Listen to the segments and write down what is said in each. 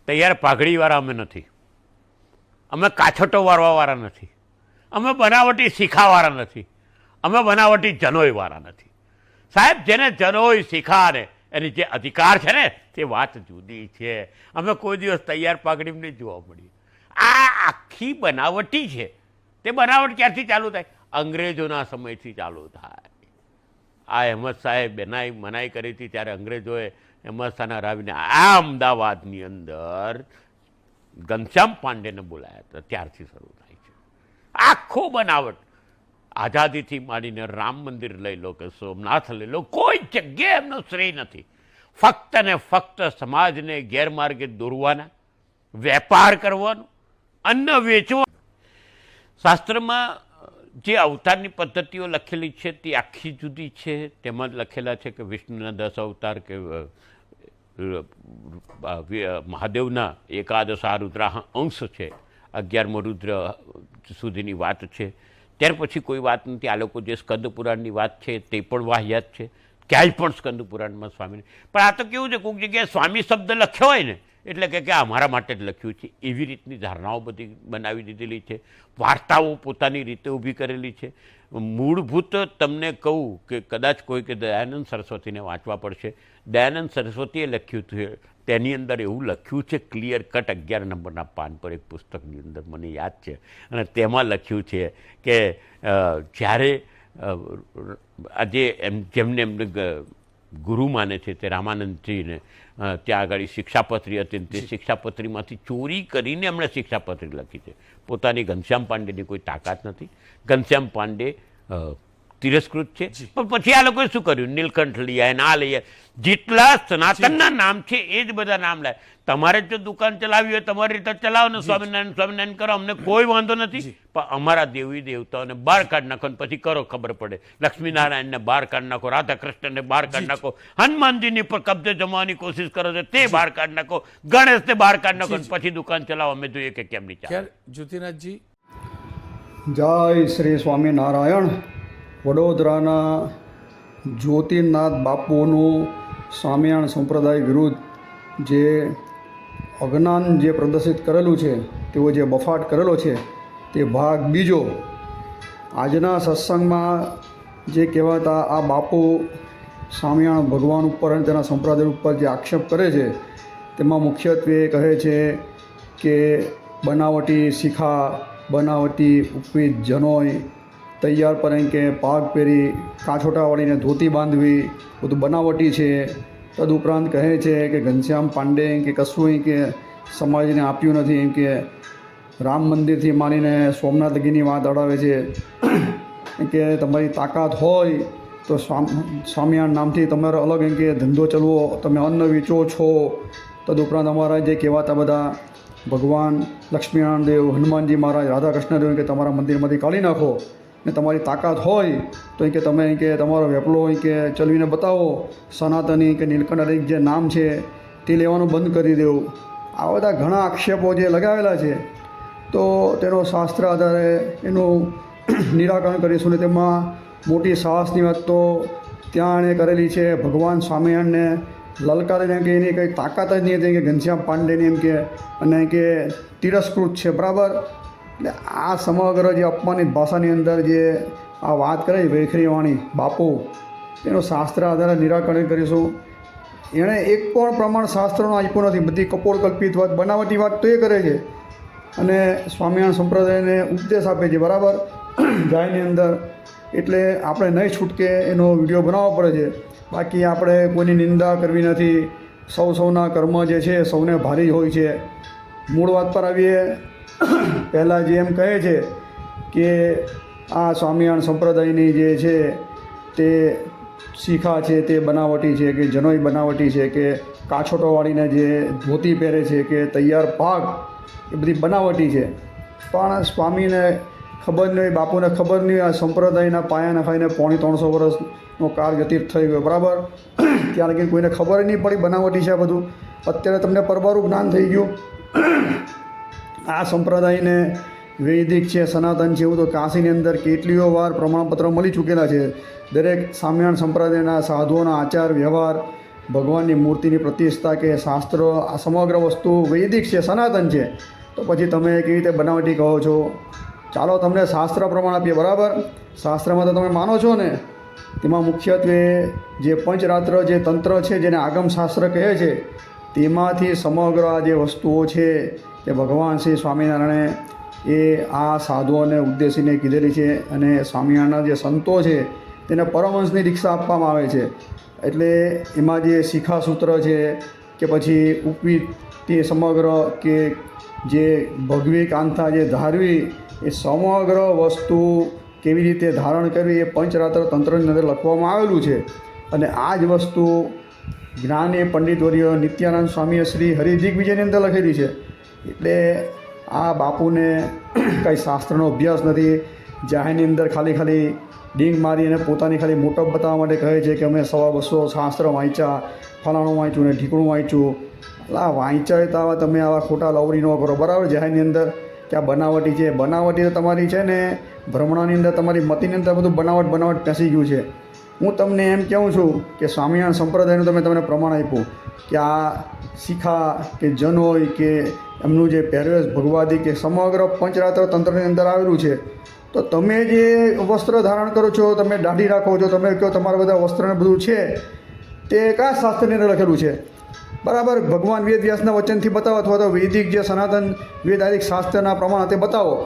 તૈયાર પાઘડીવાળા અમે નથી, અમે કાછટો વારવાવાળા નથી, અમે બનાવટી શીખાવાળા નથી, અમે બનાવટી જનોઈવાળા નથી. સાહેબ, જેને જનોઈ શીખાને એની જે અધિકાર છે ને તે વાત જુદી છે. અમે કોઈ દિવસ તૈયાર પાઘડી નહીં જોવા મળી. આ આખી બનાવટી છે. તે બનાવટ ક્યારથી ચાલુ થાય? અંગ્રેજોના સમયથી ચાલુ થાય. આ અહેમદ શાહે મનાઈ કરી હતી ત્યારે અંગ્રેજોએ અહેમદ શાહને હરાવીને આ અમદાવાદની અંદર ઘનશ્યામ પાંડેને બોલાયા હતા, ત્યારથી શરૂ થાય છે આખો બનાવટ. આઝાદીથી માંડીને રામ મંદિર લઈ લો કે સોમનાથ લઈ લો, કોઈ જગ્યાએ એમનો શ્રેય નથી. ફક્ત ને ફક્ત સમાજને ગેરમાર્ગે દોરવાના, વેપાર કરવાનો, અન્ન વેચવા. શાસ્ત્રમાં જે અવતારની પદ્ધતિઓ લખેલી છે તે આખી જુદી છે. તેમાં લખેલા છે કે વિષ્ણુના 10 અવતાર કે મહાદેવના એકાદશા રુદ્રાહ અંશ છે, 11મો રુદ્ર સુધીની વાત છે. ત્યાર પછી કોઈ વાત નથી. આ લોકો જે સ્કંદ પુરાણની વાત છે તે પણ વાહિયાત છે. ક્યાંય પણ સ્કંદ પુરાણમાં સ્વામીને, પણ આ તો કેવું છે, કોઈક જગ્યાએ સ્વામી શબ્દ લખ્યો હોય ને એટલે કે અમારા માટે જ લખ્યું છે, એવી રીતની ધારણાઓ બધી બનાવી દીધેલી છે. વાર્તાઓ પોતાની રીતે ઊભી કરેલી છે. મૂળભૂત તમને કહું કે કદાચ કોઈ કે દયાનંદ સરસ્વતીને વાંચવા પડશે. દયાનંદ સરસ્વતીએ લખ્યું છે, તેની અંદર એવું લખ્યું છે ક્લિયર કટ 11 નંબરના પાન પર એક પુસ્તકની અંદર મને યાદ છે, અને તેમાં લખ્યું છે કે જ્યારે આજે જેમને એમને ગુરુ માને છે તે રામાનંદજીને ત્યાં આગળ શિક્ષાપત્રી હતી, તે શિક્ષાપત્રીમાંથી ચોરી કરીને એમણે શિક્ષાપત્રી લખી છે. પોતાની ઘનશ્યામ પાંડેની કોઈ તાકાત નથી. ઘનશ્યામ પાંડે તિરસ્કૃત છે. પણ પછી આ લોકોએ શું કર્યું? નીલકંઠ લઈ આવ્યા, ના લઈ આવ્યા. જેટલા સનાતનના નામ છે એ જ બધા નામ લાય. તમારે જો દુકાન ચલાવી હોય તમારી રીતે ચલાવો ને, સ્વામિનારાયણ સ્વામિનારાયણ કરો, અમને કોઈ વાંધો નથી. પણ અમારા દેવી દેવતાઓને બહાર કાઢી નાખો ને પછી કરો, ખબર પડે. લક્ષ્મીનારાયણને બહાર કાઢી નાખો, રાધા કૃષ્ણને બહાર કાઢી નાખો, હનુમાનજીની પર કબજે જમવાની કોશિશ કરો છો તે બહાર કાઢી નાખો, ગણેશને બહાર કાઢી નાખો ને પછી દુકાન ચલાવો. અમે જોઈએ કે કેમ નહીં ચાલે. જ્યોતિનાથજી, જય શ્રી સ્વામિનારાયણ. વડોદરાના જ્યોતિનાથ બાપુનું સ્વામિનારાયણ સંપ્રદાય વિરુદ્ધ જે અજ્ઞાન જે પ્રદર્શિત કરેલું છે, તેઓ જે બફાટ કરેલો છે તે ભાગ બીજો. આજના સત્સંગમાં જે કહેવાતા આ બાપુ સ્વામિનારાયણ ભગવાન ઉપર અને તેના સંપ્રદાય ઉપર જે આક્ષેપ કરે છે તેમાં મુખ્યત્વે કહે છે કે બનાવટી શિખા, બનાવટી ઉપવીત જનોઈ, તૈયાર પર કે પાગ પહેરી કાછોટા વાળીને ધોતી બાંધવી, બધું બનાવટી છે. તદુપરાંત કહે છે કે ઘનશ્યામ પાંડે કે કશું કે સમાજને આપ્યું નથી, એમ કે રામ મંદિરથી માનીને સોમનાથ લગીની વાત અડાવે છે કે તમારી તાકાત હોય તો સ્વામિનારાયણ નામથી તમારો અલગ એમ કે ધંધો ચલવો, તમે અન્ન વેચો છો. તદુપરાંત અમારા જે કહેવાતા બધા ભગવાન લક્ષ્મીનારાયણ દેવ, હનુમાનજી મહારાજ, રાધા કૃષ્ણ દેવ કે તમારા મંદિરમાંથી કાઢી નાખો ને તમારી તાકાત હોય તો કે તમે કે તમારો વેપલો કે ચલવીને બતાવો. સનાતની કે નીલકંઠ જે નામ છે તે લેવાનું બંધ કરી દેવું. આ બધા ઘણા આક્ષેપો જે લગાવેલા છે, તો તેનો શાસ્ત્ર આધારે એનું નિરાકરણ કરીશું. ને તેમાં મોટી સાહસની વાત તો ત્યાં એણે કરેલી છે. ભગવાન સ્વામિનારાયણને લલકારીને કે એની કંઈ તાકાત જ નહીં હતી કે ઘનશ્યામ પાંડેની એમ કે, અને કે તિરસ્કૃત છે, બરાબર. એટલે આ સમગ્ર જે અપમાનિત ભાષાની અંદર જે આ વાત કરે છે વૈખરીવાણી બાપુ, તેનું શાસ્ત્ર આધારે નિરાકરણ કરીશું. એણે એક પણ પ્રમાણ શાસ્ત્રનું આપ્યું નથી. બધી કપોળકલ્પિત વાત, બનાવટી વાત તો એ કરે છે અને સ્વામિનારાયણ સંપ્રદાયને ઉપદેશ આપે છે, બરાબર, ગાયની અંદર. એટલે આપણે નહીં છૂટકે એનો વિડીયો બનાવવો પડે છે. બાકી આપણે કોઈની નિંદા કરવી નથી. સૌના કર્મ જે છે સૌને ભારી હોય છે. મૂળ વાત પર આવીએ. પહેલાં જે એમ કહે છે કે આ સ્વામિનારાયણ સંપ્રદાયની જે છે તે શિખા છે તે બનાવટી છે, કે જનોઈ બનાવટી છે, કે કાછોટો વાળીને જે ધોતી પહેરે છે, કે તૈયાર પાક, એ બધી બનાવટી છે. પણ સ્વામીને ખબર નહીં હોય, બાપુને ખબર નહીં હોય, આ સંપ્રદાયના પાયાને ખાઈને 350 વર્ષનો કાળ વ્યતીત થઈ ગયો, બરાબર. ત્યાં લગી કોઈને ખબર નહીં પડી બનાવટી છે બધું. અત્યારે તમને પરબારું જ્ઞાન થઈ ગયું. આ સંપ્રદાયને વૈદિક છે, સનાતન છે, એવું તો કાશીની અંદર કેટલીઓ વાર પ્રમાણપત્ર મળી ચૂકેલા છે. દરેક સ્વામિનારાયણ સંપ્રદાયના સાધુઓના આચાર વ્યવહાર ભગવાનની મૂર્તિની પ્રતિષ્ઠા કે શાસ્ત્ર આ સમગ્ર વસ્તુ વૈદિક છે, સનાતન છે, તો પછી તમે કેવી રીતે બનાવટી કહો છો? ચાલો તમને શાસ્ત્ર પ્રમાણ આપીએ, બરાબર? શાસ્ત્રમાં તો તમે માનો છો ને? તેમાં મુખ્યત્વે જે પંચરાત્ર જે તંત્ર છે, જેને આગમ શાસ્ત્ર કહે છે, તેમાંથી સમગ્ર આ જે વસ્તુઓ છે તે ભગવાન શ્રી સ્વામિનારાયણે એ આ સાધુઓને ઉદ્દેશીને કીધેલી છે. અને સ્વામિનારાયણના જે સંતો છે તેને પરમહંસની દીક્ષા આપવામાં આવે છે. એટલે એમાં જે શિખાસૂત્ર છે કે પછી ઉપવીતિ સમગ્ર કે જે ભગવી કાંતા જે ધારવી, એ સમગ્ર વસ્તુ કેવી રીતે ધારણ કરવી એ પંચરાત્ર તંત્રની અંદર લખવામાં આવેલું છે. અને આ જ વસ્તુ જ્ઞાની પંડિતવર્ય નિત્યાનંદ સ્વામીએ શ્રી હરિદિગ્વિજયની અંદર લખેલી છે. એટલે આ બાપુને કંઈ શાસ્ત્રનો અભ્યાસ નથી. જાહેરની અંદર ખાલી ડીંગ મારી અને પોતાની ખાલી મોટપ બતાવવા માટે કહે છે કે અમે 100-200 શાસ્ત્ર વાંચ્યા, ફલાણું વાંચ્યું ને ઢીકણું વાંચ્યું. એટલે આ વાંચાય તો આવા તમે આવા ખોટા લવરી ન કરો, બરાબર? જાહેરની અંદર કે આ બનાવટી છે. બનાવટી તો તમારી છે ને ભ્રમણાની અંદર, તમારી મતિની અંદર બધું બનાવટ પેસી ગયું છે. હું તમને એમ કહું છું કે સ્વામિનારાયણ સંપ્રદાયનું તમને પ્રમાણ આપ્યું કે આ શિખા કે જનોય કે એમનું જે પહેરવેશ ભગવાદી કે સમગ્ર પંચરાત્ર તંત્રની અંદર આવેલું છે. તો તમે જે વસ્ત્ર ધારણ કરો છો, તમે દાઢી રાખો છો, તમે કહો તમારા બધા વસ્ત્રને બધું છે, તે કયા શાસ્ત્રની અંદર લખેલું છે? બરાબર? ભગવાન વેદ વ્યાસના વચનથી બતાવો, અથવા તો વૈદિક જે સનાતન વેદાદિક શાસ્ત્રના પ્રમાણ તે બતાવો.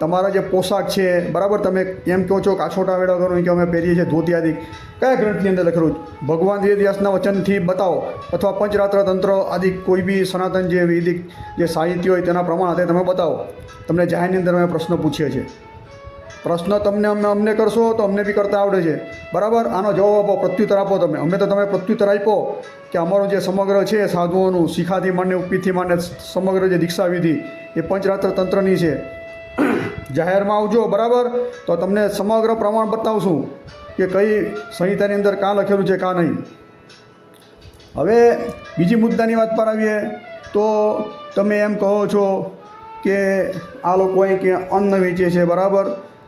તમારા જે પોશાક છે, બરાબર, તમે એમ કહો છો કાછોટા વેડા કરો કે અમે પહેરીએ છીએ ધોતી આદિ, કયા ગ્રંથની અંદર લખેલું? ભગવાન વેદ વ્યાસના વચનથી બતાવો, અથવા પંચરાત્ર તંત્ર આદિ કોઈ બી સનાતન જે વૈદિક જે સાહિત્ય હોય તેના પ્રમાણ તે તમે બતાવો. તમને જાહેરની અંદર અમે પ્રશ્ન પૂછીએ છીએ. પ્રશ્ન તમને અમને કરશો તો અમને બી કરતા આવડે છે, બરાબર? આનો જવાબ આપો, પ્રત્યુત્તર આપો તમે. અમે તો તમે પ્રત્યુત્તર આપ્યો કે અમારું જે સમગ્ર છે સાધુઓનું શિખાથી માંડને ઉપીથી માંડને સમગ્ર જે દીક્ષા વિધિ એ પંચરાત્ર તંત્રની છે. જાહેરમાં આવજો, બરાબર, તો તમને સમગ્ર પ્રમાણ બતાવશું કે કઈ સંહિતાની અંદર કાં લખેલું છે કાં નહીં. હવે બીજી મુદ્દાની વાત પર આવીએ તો તમે એમ કહો છો કે આ લોકો અહીં કે અન્ન વેચે છે, બરાબર,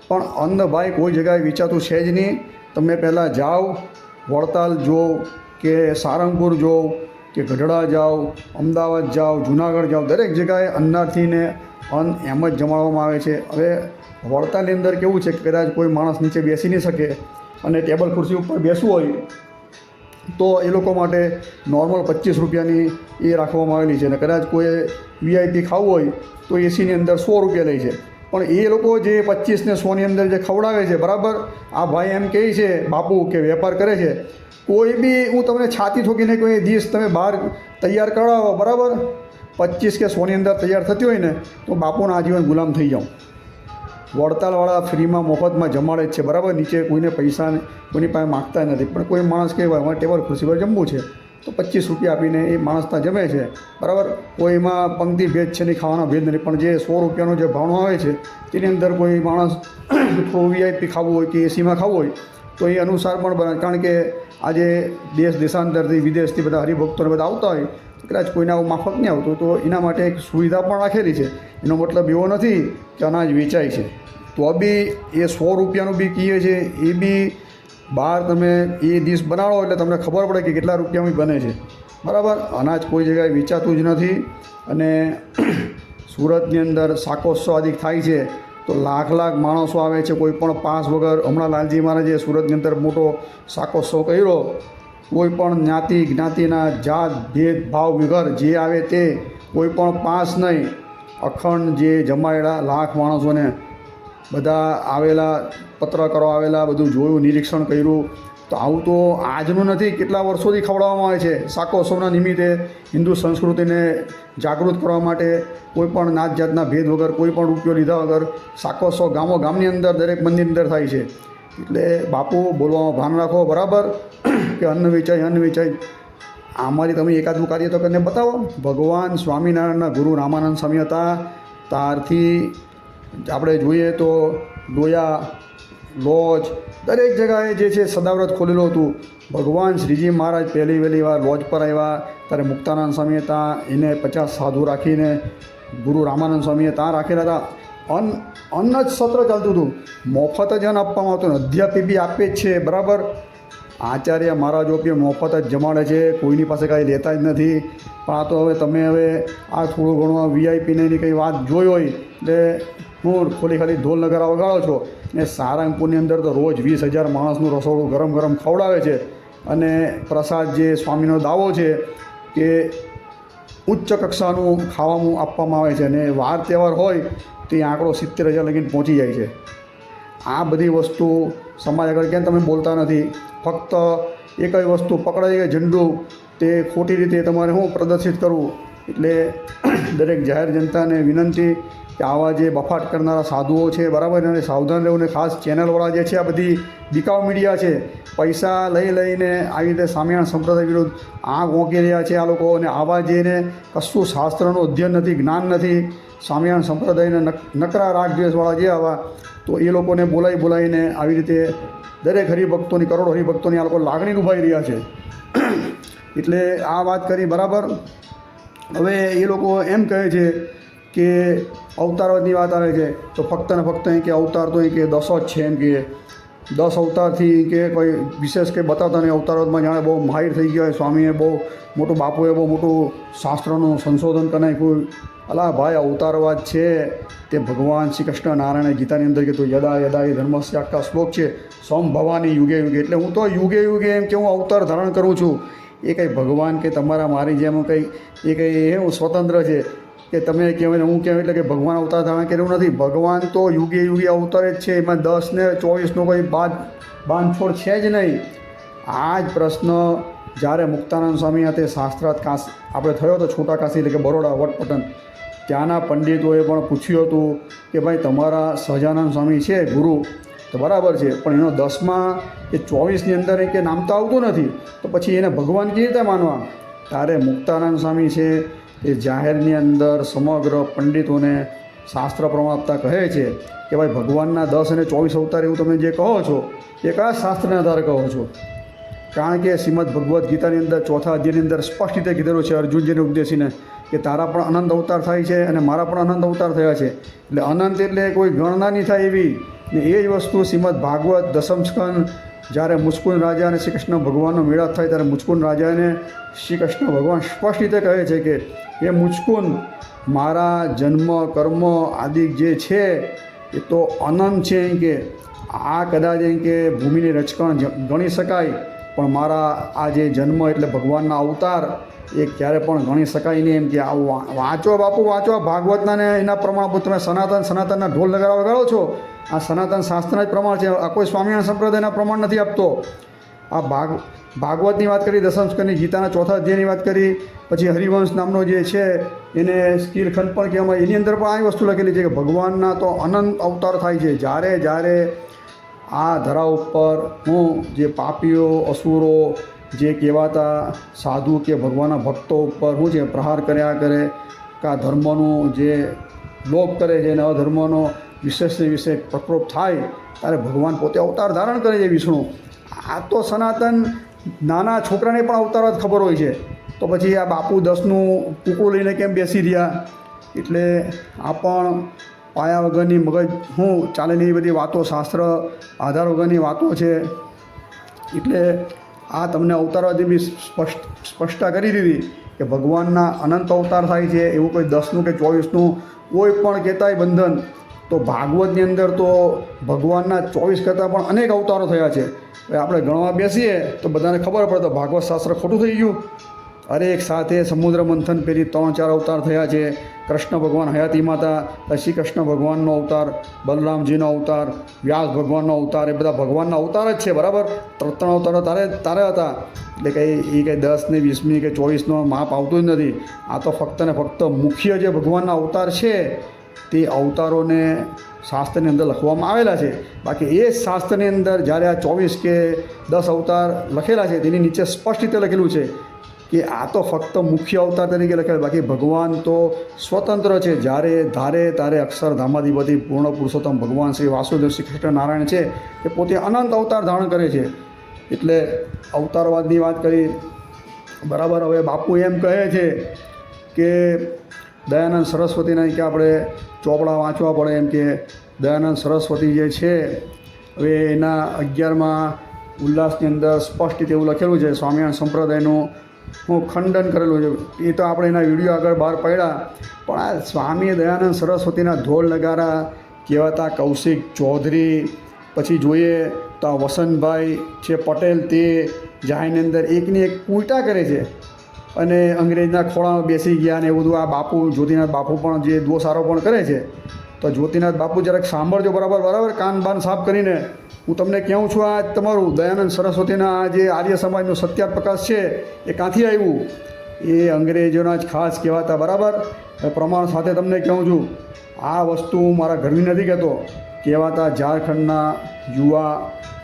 પણ અન્ન ભાઈ કોઈ જગ્યાએ વેચાતું છે જ નહીં. તમે પહેલાં જાઓ, વડતાલ જાઓ કે સારંગપુર જાઓ કે ગઢડા જાઓ, અમદાવાદ જાઓ, જુનાગઢ જાઓ, દરેક જગ્યાએ અન્નાર્થીને અન્ન એમ જ જમાડવામાં આવે છે. હવે વડતાલની અંદર કેવું છે કે કદાચ કોઈ માણસ નીચે બેસી નહીં શકે અને ટેબલ ખુરશી ઉપર બેસવું હોય તો એ લોકો માટે નોર્મલ 25 રૂપિયાની એ રાખવામાં આવેલી છે. અને કદાચ કોઈ VIP ખાવું હોય તો એસીની અંદર 100 રૂપિયા લે છે. પણ એ લોકો જે 25 ને 100ની અંદર જે ખવડાવે છે, બરાબર, આ ભાઈ એમ કહે છે બાપુ કે વેપાર કરે છે, કોઈ બી હું તમને છાતી ઠોકીને કોઈ ડીશ તમે બહાર તૈયાર કરાવો, બરાબર, 25 કે 100ની અંદર તૈયાર થતી હોય ને તો બાપુના આજીવન ગુલામ થઈ જાઉં. વડતાલવાળા ફ્રીમાં મફતમાં જમાડે જ છે, બરાબર? નીચે કોઈને પૈસા કોઈની પાસે માગતા નથી. પણ કોઈ માણસ કહેવાય અમારે ટેબલ ખુરશી પર જમવું છે તો 25 રૂપિયા આપીને એ માણસના જમે છે, બરાબર? કોઈમાં પંક્તિ ભેદ છે નહીં, ખાવાનો ભેદ નથી. પણ જે 100 રૂપિયાનો જે ભાવનો આવે છે તેની અંદર કોઈ માણસ થોડું VIP ખાવું હોય કે એસીમાં ખાવું હોય તો એ અનુસાર પણ બને. કારણ કે આજે દેશાંતરથી વિદેશથી બધા હરિભક્તોને બધા આવતા હોય, કદાચ કોઈને આવું માફક નહીં આવતું, તો એના માટે એક સુવિધા પણ રાખેલી છે. એનો મતલબ એવો નથી કે અનાજ વેચાય છે. તો બી એ 100 રૂપિયાનું બી કીએ છે, એ બી બહાર તમે એ ડીશ બનાવો એટલે તમને ખબર પડે કે કેટલા રૂપિયામાં બને છે, બરાબર? અનાજ કોઈ જગ્યાએ વેચાતું જ નથી. અને સુરતની અંદર શાકોત્સવ આદિ થાય છે તો લાખ માણસો આવે છે, કોઈ પણ પાસ વગર. હમણાં લાલજી મહારાજે સુરતની અંદર મોટો શાકોત્સવ કર્યો. કોઈ પણ જ્ઞાતિના જાત ભેદભાવ વગર જે આવે તે, કોઈ પણ પાસ નહીં, અખંડ જે જમાયેલા લાખ માણસોને બધા આવેલા, પત્રકારો આવેલા, બધું જોયું, નિરીક્ષણ કર્યું. તો આવું તો આજનું નથી, કેટલા વર્ષોથી ખવડાવવામાં આવે છે. શાકોત્સવના નિમિત્તે હિન્દુ સંસ્કૃતિને જાગૃત કરવા માટે કોઈ પણ નાત જાતના ભેદ વગર, કોઈ પણ રૂપિયો લીધા વગર શાકોત્સવ ગામની અંદર દરેક મંદિરની અંદર થાય છે. એટલે બાપુ બોલવામાં ભાન રાખો, બરાબર, કે અન્ન વેચાય. આમાંથી તમે એકાદું કાર્ય તો કરીને બતાવો. ભગવાન સ્વામિનારાયણના ગુરુ રામાનંદ સ્વામી હતા ત્યારથી આપણે જોઈએ તો ડોયા, લોજ, દરેક જગાએ જે છે સદાવ્રત ખોલેલું હતું. ભગવાન શ્રીજી મહારાજ પહેલી વાર લોજ પર આવ્યા ત્યારે મુક્તાનંદ સ્વામી હતા, એને 50 સાધુ રાખીને ગુરુ રામાનંદ સ્વામીએ ત્યાં રાખેલા હતા. અન્ન જ સત્ર ચાલતું હતું, મફત જ અન્ન આપવામાં આવતું. અધ્યાપી બી આપે જ છે, બરાબર. આચાર્ય મહારાજો કે મફત જ જમાડે છે, કોઈની પાસે કાંઈ લેતા જ નથી. પણ આ તો હવે તમે હવે આ થોડું ઘણું વીઆઈપીને એની કંઈ વાત જોઈ હોય એટલે હું ખાલી ઢોલ નગારા વગાડો છો. ને સારંગપુરની અંદર તો રોજ 20,000 માણસનું રસોડું ગરમ ગરમ ખવડાવે છે. અને પ્રસાદ જે સ્વામીનો દાવો છે કે ઉચ્ચ કક્ષાનું ખાવાનું આપવામાં આવે છે, અને વાર તહેવાર હોય તો એ આંકડો 70,000 લગીને પહોંચી જાય છે. આ બધી વસ્તુ સમાજ આગળ કેમ તમે બોલતા નથી? ફક્ત એક જ વસ્તુ પકડાઈ ગઈ ઝંડુ, તે ખોટી રીતે તમારે શું પ્રદર્શિત કરવું. એટલે દરેક જાહેર જનતાને વિનંતી કે આવા જે બફાટ કરનારા સાધુઓ છે બરાબર, અને સાવધાન રહેવું. ને ખાસ ચેનલવાળા જે છે, આ બધી બિકાઉ મીડિયા છે, પૈસા લઈને આવી રીતે સ્વામિનારાયણ સંપ્રદાય વિરુદ્ધ આંખ ઓંકી રહ્યા છે આ લોકો. અને આવા જેને કશું શાસ્ત્રનું અધ્યયન નથી, જ્ઞાન નથી, સ્વામિનારાયણ સંપ્રદાયના નકરા રાગદ્વેષવાળા જે આવા, તો એ લોકોને બોલાવીને આવી રીતે દરેક હરિભક્તોની, કરોડો હરિભક્તોની આ લોકો લાગણી દુભાઈ રહ્યા છે. એટલે આ વાત કરી બરાબર. હવે એ લોકો એમ કહે છે કે અવતારવાદની વાત આવે છે તો ફક્ત ને ફક્ત અહીં કે અવતાર તો અહીં કે 10 જ છે, એમ કે 10 અવતારથી કે કોઈ વિશેષ કંઈ બતાવતા નહીં. અવતારવાદમાં જાણે બહુ માહિર થઈ ગયા હોય સ્વામીએ, બહુ મોટું બાપુએ બહુ મોટું શાસ્ત્રનું સંશોધન કરી નાખ્યું. અલા ભાઈ, અવતારવાદ છે તે ભગવાન શ્રી કૃષ્ણ નારાયણે ગીતાની અંદર કીધું, યદા યદા એ ધર્મસ્ય, આખા શ્લોક છે, સંભવાની યુગે યુગે. એટલે હું તો યુગે યુગે એમ કે હું અવતાર ધારણ કરું છું. એ કંઈ ભગવાન કે તમારા મારી જેમ કંઈ એ કંઈ એવું સ્વતંત્ર છે કે તમે કહેવાય ને હું કહેવાય એટલે કે ભગવાન અવતાર ધારણ કર્યું નથી. ભગવાન તો યુગે યુગે અવતાર જ છે, એમાં 10 ને 24નો કોઈ બાંધછોડ છે જ નહીં. આ જ પ્રશ્ન જ્યારે મુક્તાનંદ સ્વામી હાથે શાસ્ત્રાર્થ આપણે થયો હતો છોટા કાશી એટલે કે બરોડા વટપટન, ત્યાંના પંડિતોએ પણ પૂછ્યું હતું કે ભાઈ તમારા સહજાનંદ સ્વામી છે ગુરુ તો બરાબર છે, પણ એનો 10માં કે 24ની અંદર કે નામ તો આવતું નથી, તો પછી એને ભગવાન કેવી રીતે માનવા? ત્યારે મુક્તાનંદ સ્વામી છે એ જાહેરની અંદર સમગ્ર પંડિતોને શાસ્ત્ર પ્રમાણતા કહે છે કે ભાઈ ભગવાનના 10 અને 24 અવતાર એવું તમે જે કહો છો એ કયા શાસ્ત્રના આધારે કહો છો? કારણ કે શ્રીમદ ભગવદ્ ગીતાની અંદર 4થા અધ્યાયની અંદર સ્પષ્ટ રીતે કીધેલું છે અર્જુનજીને ઉપદેશીને કે તારા પણ અનંત અવતાર થાય છે અને મારા પણ અનંત અવતાર થયા છે. એટલે અનંત એટલે કોઈ ગણના નહીં થાય એવી. ને એ જ વસ્તુ શ્રીમદ ભાગવત દસમ સ્કંદ જ્યારે મુચકુંદ રાજા અને શ્રી કૃષ્ણ ભગવાનનો મેળાપ થાય ત્યારે મુચકુંદ રાજાને શ્રી કૃષ્ણ ભગવાન સ્પષ્ટ રીતે કહે છે કે એ મુચકુંદ, મારા જન્મ કર્મ આદિ જે છે એ તો અનંત છે. એમ કે આ કદાચ એમ કે ભૂમિની રચકણ ગણી શકાય, પણ મારા આ જે જન્મ એટલે ભગવાનના અવતાર એ ક્યારે પણ ગણી શકાય નહીં. એમ કે આ વાંચો બાપુ, વાંચો આ ભાગવતના ને એના પ્રમાણભૂત તમે સનાતનના ઢોલ નગારા વગાડો છો. આ સનાતન શાસ્ત્રના જ પ્રમાણ છે, આ કોઈ સ્વામિનારાયણ સંપ્રદાયના પ્રમાણ નથી આપતો. આ ભાગવતની વાત કરી, દસમ સ્કંદની ગીતાના 4થા અધ્યાયની વાત કરી, પછી હરિવંશ નામનો જે છે એને સ્કીલખંડ પણ કહેવામાં, એની અંદર પણ આ વસ્તુ લખેલી છે કે ભગવાનના તો અનંત અવતાર થાય છે. જ્યારે આ ધરા ઉપર હું જે પાપીઓ અસુરો જે કહેવાતા સાધુ કે ભગવાનના ભક્તો ઉપર શું છે પ્રહાર કર્યા કરે, કે ધર્મનું જે લોપ કરે છે અને અધર્મનો વિશેષને વિશે પ્રકોપ થાય, ત્યારે ભગવાન પોતે અવતાર ધારણ કરે છે વિષ્ણુ. આ તો સનાતન નાના છોકરાને પણ અવતાર જ ખબર હોય છે, તો પછી આ બાપુ 10નું કૂકડું લઈને કેમ બેસી રહ્યા? એટલે આ પણ પાયા વગરની મગજ હું ચાલેલી એ બધી વાતો, શાસ્ત્ર આધાર વગરની વાતો છે. એટલે આ તમને અવતારવાદી બી સ્પષ્ટતા કરી દીધી કે ભગવાનના અનંત અવતાર થાય છે, એવું કોઈ 10નું કે 24નું કોઈ પણ કહેતાય બંધન. તો ભાગવતની અંદર તો ભગવાનના 24 કરતાં પણ અનેક અવતારો થયા છે. હવે આપણે ગણવા બેસીએ તો બધાને ખબર પડે તો ભાગવત શાસ્ત્ર ખોટું થઈ ગયું. અરે એક સાથે સમુદ્ર મંથન પેલી 3-4 અવતાર થયા છે. કૃષ્ણ ભગવાન હયાતી માતા, શ્રી કૃષ્ણ ભગવાનનો અવતાર, બલરામજીનો અવતાર, વ્યાસ ભગવાનનો અવતાર, એ બધા ભગવાનના અવતાર જ છે બરાબર. 3 અવતારો તારે હતા. એટલે કંઈ 10 ને 20મી કે 24નો માપ આવતું જ નથી. આ તો ફક્ત ને ફક્ત મુખ્ય જે ભગવાનના અવતાર છે તે અવતારોને શાસ્ત્રની અંદર લખવામાં આવેલા છે. બાકી એ શાસ્ત્રની અંદર જ્યારે આ 24 કે 10 અવતાર લખેલા છે તેની નીચે સ્પષ્ટ રીતે લખેલું છે કે આ તો ફક્ત મુખ્ય અવતાર તરીકે લખેલા. બાકી ભગવાન તો સ્વતંત્ર છે. જ્યારે ધારે તારે અક્ષરધામાધિપતિ પૂર્ણ પુરુષોત્તમ ભગવાન શ્રી વાસુદેવ શ્રી કૃષ્ણ નારાયણ છે તે પોતે અનંત અવતાર ધારણ કરે છે. એટલે અવતારવાદની વાત કરી બરાબર. હવે બાપુ એમ કહે છે કે દયાનંદ સરસ્વતીના કે આપણે ચોપડા વાંચવા પડે. એમ કે દયાનંદ સરસ્વતી જે છે હવે એના 11મા ઉલ્લાસની અંદર સ્પષ્ટ રીતે એવું લખેલું છે સ્વામિનારાયણ સંપ્રદાયનું હું ખંડન કરેલું છે. એ તો આપણે એના વિડીયો આગળ બહાર પાડ્યા, પણ આ સ્વામી દયાનંદ સરસ્વતીના ઢોલ નગારા કહેવાતા કૌશિક ચૌધરી, પછી જોઈએ તો આ વસંતભાઈ છે પટેલ, તે જાહેરની અંદર એકની એક ઉલટા કરે છે અને અંગ્રેજના ખોળામાં બેસી ગયા ને એવું બધું. આ બાપુ જ્યોતિનાથ બાપુ પણ જે દોષારો પણ કરે છે. તો જ્યોતિનાથ બાપુ જરાક સાંભળજો બરાબર કાન બાન સાફ કરીને. હું તમને કહું છું, આ તમારું દયાનંદ સરસ્વતીના આ જે આર્ય સમાજનું સત્યાર પ્રકાશ છે એ ક્યાંથી આવ્યું? એ અંગ્રેજોના જ ખાસ કહેવાતા. બરાબર પ્રમાણ સાથે તમને કહું છું, આ વસ્તુ મારા ઘરની નથી કહેતો. કહેવાતા ઝારખંડના યુવા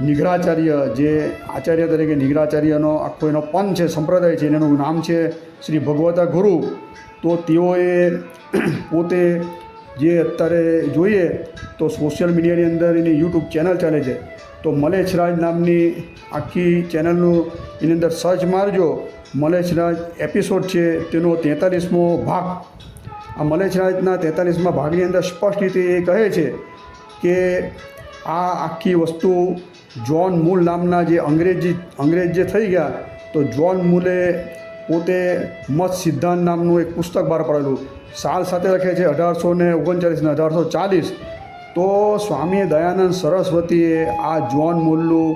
નિગ્રાચાર્ય, જે આચાર્ય તરીકે નિગ્રાચાર્યનો આખો એનો પંથ છે, સંપ્રદાય છે, એનું નામ છે શ્રી ભગવતા ગુરુ. તો તેઓએ પોતે જે અત્યારે જોઈએ તો સોશિયલ મીડિયાની અંદર એની યુટ્યુબ ચેનલ ચાલે છે, તો મલેશરાજ નામની આખી ચેનલનું એની અંદર સર્ચ મારજો. મલેશરાજ એપિસોડ છે તેનો 43મો ભાગ. આ મલેશરાજના 43મા ભાગની અંદર સ્પષ્ટ રીતે એ કહે છે કે આ આખી વસ્તુ જ્હોન મૂલ નામના જે અંગ્રેજ જે થઈ ગયા, તો જ્હોન મૂલે પોતે મત સિદ્ધાંત નામનું એક પુસ્તક બહાર પાડેલું. સાલ સાથે લખે છે 1839 ને 1840. તો સ્વામી દયાનંદ સરસ્વતીએ આ જ્હોન મૂલનું